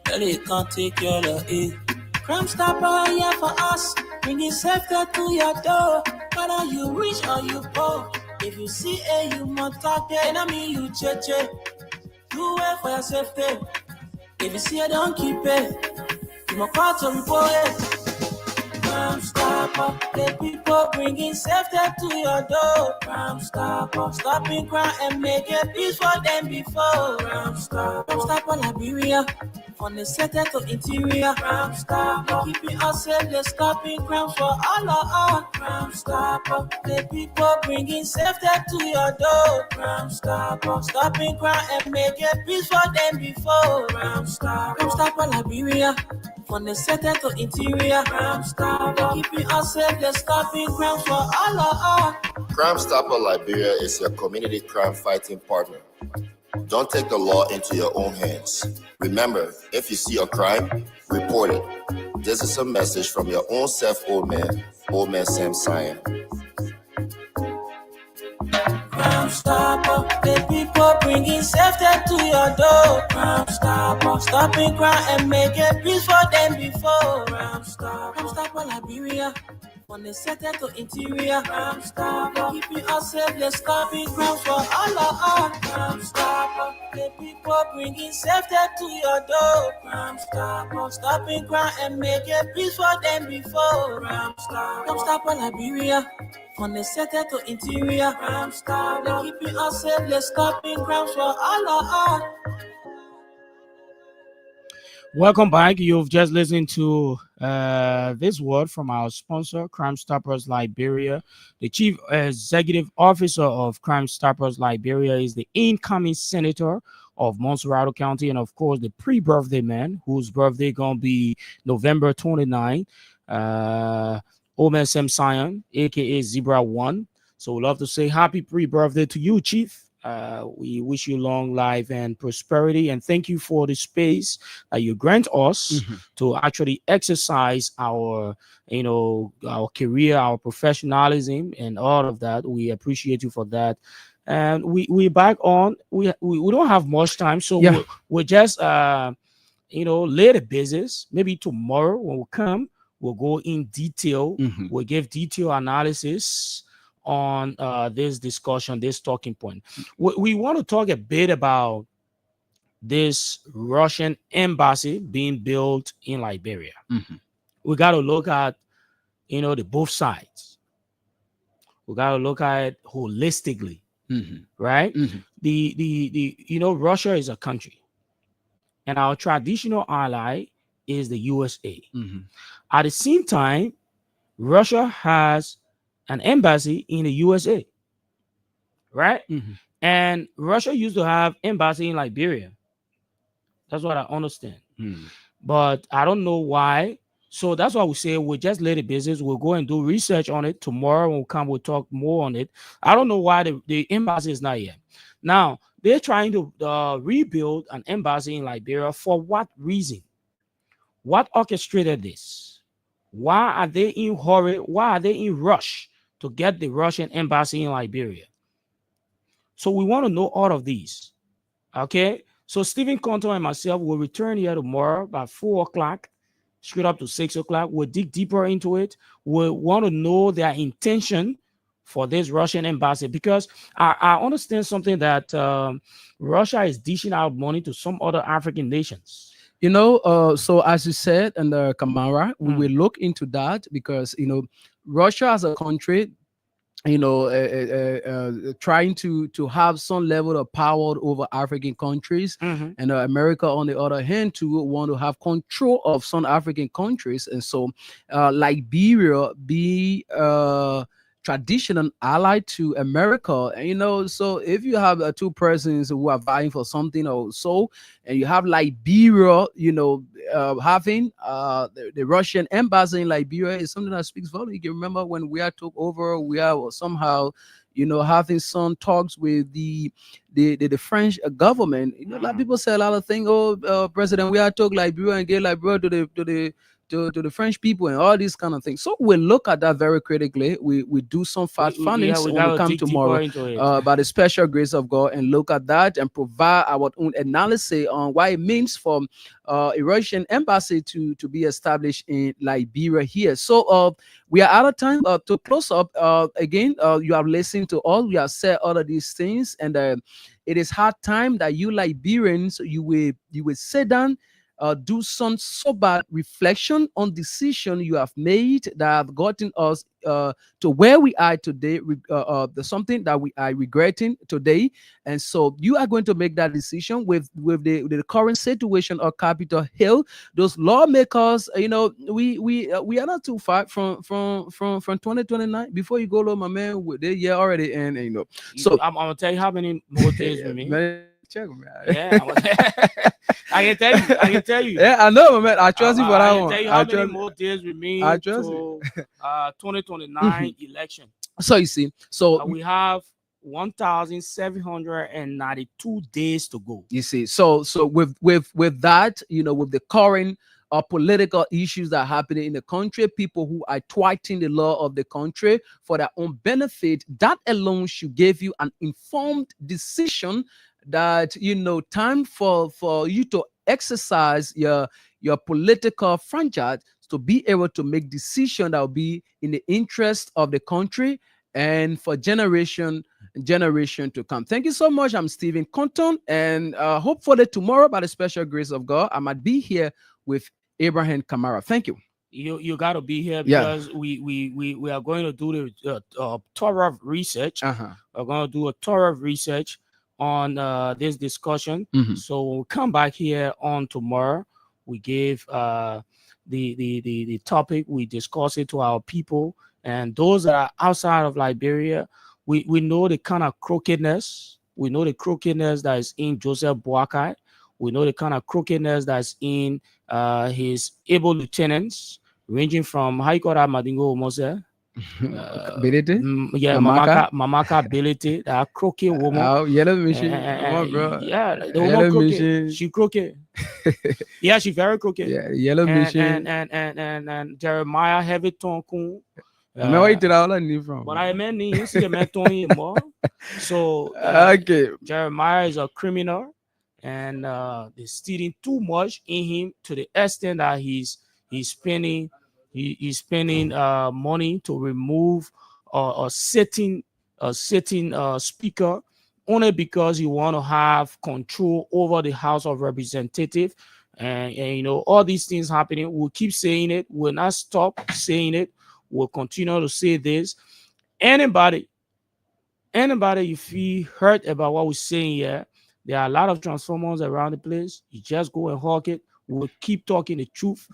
Really can't take your law in. Crime Stopper here for us, bringing safety to your door. Whether you rich or you poor, if you see a human target, enemy you cheche. Do it for your safety. If you see it, don't keep it. You must call to report it. Crime Stopper, the people bringing safety to your door. Crime Stopper, stopping crime and making peace for them before. Crime Stopper, Liberia, from the center to interior. Crime Stopper, keeping us safe, they're stopping crimes for all of us. Crime Stopper, the people bringing safety to your door. Crime Stopper, stopping crime and making peace for them before. Crime Stopper, Liberia, from the center to interior. Crime Stopper, keeping us safe, they're stopping crimes for all of us. Crime Stopper Liberia is your community crime fighting partner. Don't take the law into your own hands. Remember, if you see a crime, report it. This is a message from your own self, old man Sam Cyan. Crime Stopper, the people bringing safety to your door. Crime Stopper, stopping crime and making peace for them before. Crime Stopper, Liberia, from the center to interior. Crime Stopper, keeping us safe, they're stopping crimes for all of us. Crime Stopper, the people bringing safety to your door. Crime Stopper, stopping crime and making peace for them before. Crime Stopper, Liberia, from the center to interior. Crime Stopper, keeping us safe, they're stopping crimes for all of us. Welcome back. You've just listened to this word from our sponsor, Crime Stoppers Liberia. The Chief Executive Officer of Crime Stoppers Liberia is the incoming Senator of Montserrat County, and of course the pre-birthday man, whose birthday gonna be November 29th. Omen Sam Sion, aka Zebra One. So we'd love to say happy pre-birthday to you, Chief. We wish you long life and prosperity, and thank you for the space that you grant us to actually exercise our, our career, our professionalism, and all of that. We appreciate you for that. And we back on. We don't have much time, so we'll just lay the business. Maybe tomorrow when we come, we'll go in detail. We'll give detailed analysis on this discussion, this talking point. We want to talk a bit about this Russian embassy being built in Liberia. We got to look at, the both sides. We got to look at it holistically, right? The Russia is a country, and our traditional ally is the USA. At the same time, Russia has an embassy in the USA, right? And Russia used to have embassy in Liberia. That's what I understand. But I don't know why. So that's why we say we'll just let the business. We'll go and do research on it. Tomorrow when we come, we'll talk more on it. I don't know why the embassy is not yet. Now, they're trying to rebuild an embassy in Liberia. For what reason? What orchestrated this? Why are they in hurry? Why are they in rush to get the Russian embassy in Liberia? So we want to know all of these. Okay? So Stephen Conto and myself will return here tomorrow about 4 o'clock, straight up to 6 o'clock. We'll dig deeper into it. We want to know their intention for this Russian embassy, because I understand something that Russia is dishing out money to some other African nations. So as you said, and Kamara, we will look into that, because Russia as a country, trying to have some level of power over African countries, and America on the other hand to want to have control of some African countries. And so Liberia be traditional ally to America. And, so if you have two persons who are vying for something or so, and you have Liberia, having the Russian embassy in Liberia is something that speaks volume. You can remember when we took over, we are somehow, having some talks with the French government. A lot of people say a lot of things. President, we are talking Liberia and get Liberia to the French people and all these kind of things. So we'll look at that very critically. We do some fact findings when we come tomorrow by the special grace of God, and look at that and provide our own analysis on what it means for a Russian embassy to be established in Liberia here. So we are out of time. To close up, again, you have listened to all. We have said all of these things, and it is hard time that you Liberians, you will sit down, do some sober reflection on decision you have made that have gotten us to where we are today. There's something that we are regretting today, and so you are going to make that decision with the current situation of Capitol Hill. Those lawmakers, we are not too far from 2029. Before you go, Lord, my man, they're here already, and So I'm gonna tell you how many more days with me. Check me out. Yeah, I can tell you. Yeah, I know, man. I trust you for that one. I can tell you how many more days with me. I trust you. 2029 election. So you see, we have 1,792 days to go. You see, so with that, with the current political issues that are happening in the country, people who are thwarting the law of the country for their own benefit, that alone should give you an informed decision that time for you to exercise your political franchise, to be able to make decisions that will be in the interest of the country and for generation to come. Thank you so much. I'm Stephen Compton, and hopefully tomorrow, by the special grace of God, I might be here with Abraham Kamara. Thank you. You got to be here, because we are going to do the thorough research. We're going to do a thorough research on this discussion. So when we come back here on tomorrow, we give the topic, we discuss it to our people, and those that are outside of Liberia, we know the kind of crookedness. We know the crookedness that is in Joseph Boakai. We know the kind of crookedness that's in his able lieutenants, ranging from how you call that Madingo almost Ability? Yeah, Mamaka ability, that croquet woman. Oh, yellow machine. Come on, bro. Yeah, the woman croquet. She croquet. Yeah, she very croquet. Yeah, yellow machine. And Jeremiah heavy tone kun. Where you all I need from? But I mean, you see the man tone more. So okay, Jeremiah is a criminal, and they're stealing too much in him to the extent that he's spending money to remove a sitting speaker only because he want to have control over the House of Representatives. And you know, all these things happening. We'll keep saying it. We'll not stop saying it. We'll continue to say this. Anybody you feel hurt about what we're saying here, there are a lot of transformers around the place. You just go and hawk it. We'll keep talking the truth.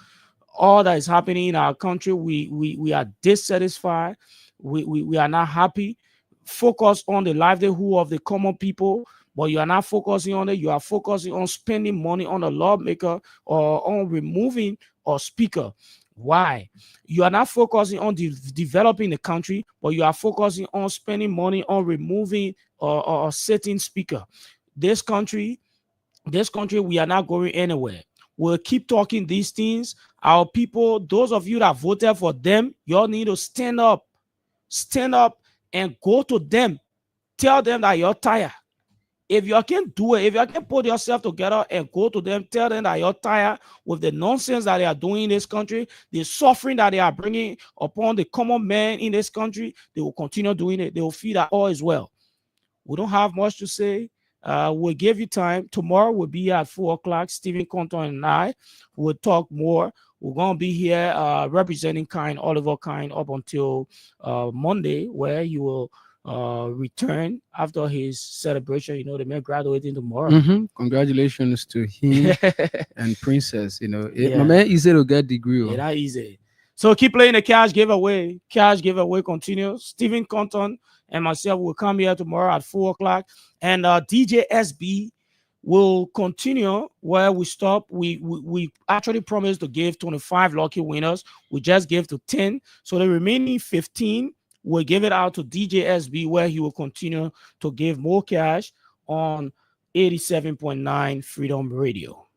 All that is happening in our country, we are dissatisfied. We are not happy. Focus on the livelihood of the common people, but you are not focusing on it. You are focusing on spending money on a lawmaker or on removing a speaker. Why? You are not focusing on developing the country, but you are focusing on spending money on removing a sitting speaker. This country, we are not going anywhere. We'll keep talking these things. Our people, those of you that voted for them, you all need to stand up and go to them. Tell them that you're tired. If you can't do it, if you can't put yourself together and go to them, tell them that you're tired with the nonsense that they are doing in this country, the suffering that they are bringing upon the common man in this country, they will continue doing it. They will feel that all is well. We don't have much to say. We'll give you time. Tomorrow we'll be at 4 o'clock. Stephen Compton and I will talk more. We're going to be here representing Oliver Kind up until Monday, where he will return after his celebration. You know, the man graduating tomorrow. Congratulations to him and Princess. You know, my man easy to get degree. Yeah, that easy. So keep playing the cash giveaway. Cash giveaway continues. Stephen Compton and myself will come here tomorrow at 4 o'clock. And DJ SB will continue where we stop. We actually promised to give 25 lucky winners. We just gave to 10. So the remaining 15, we'll give it out to DJ SB, where he will continue to give more cash on 87.9 Freedom Radio.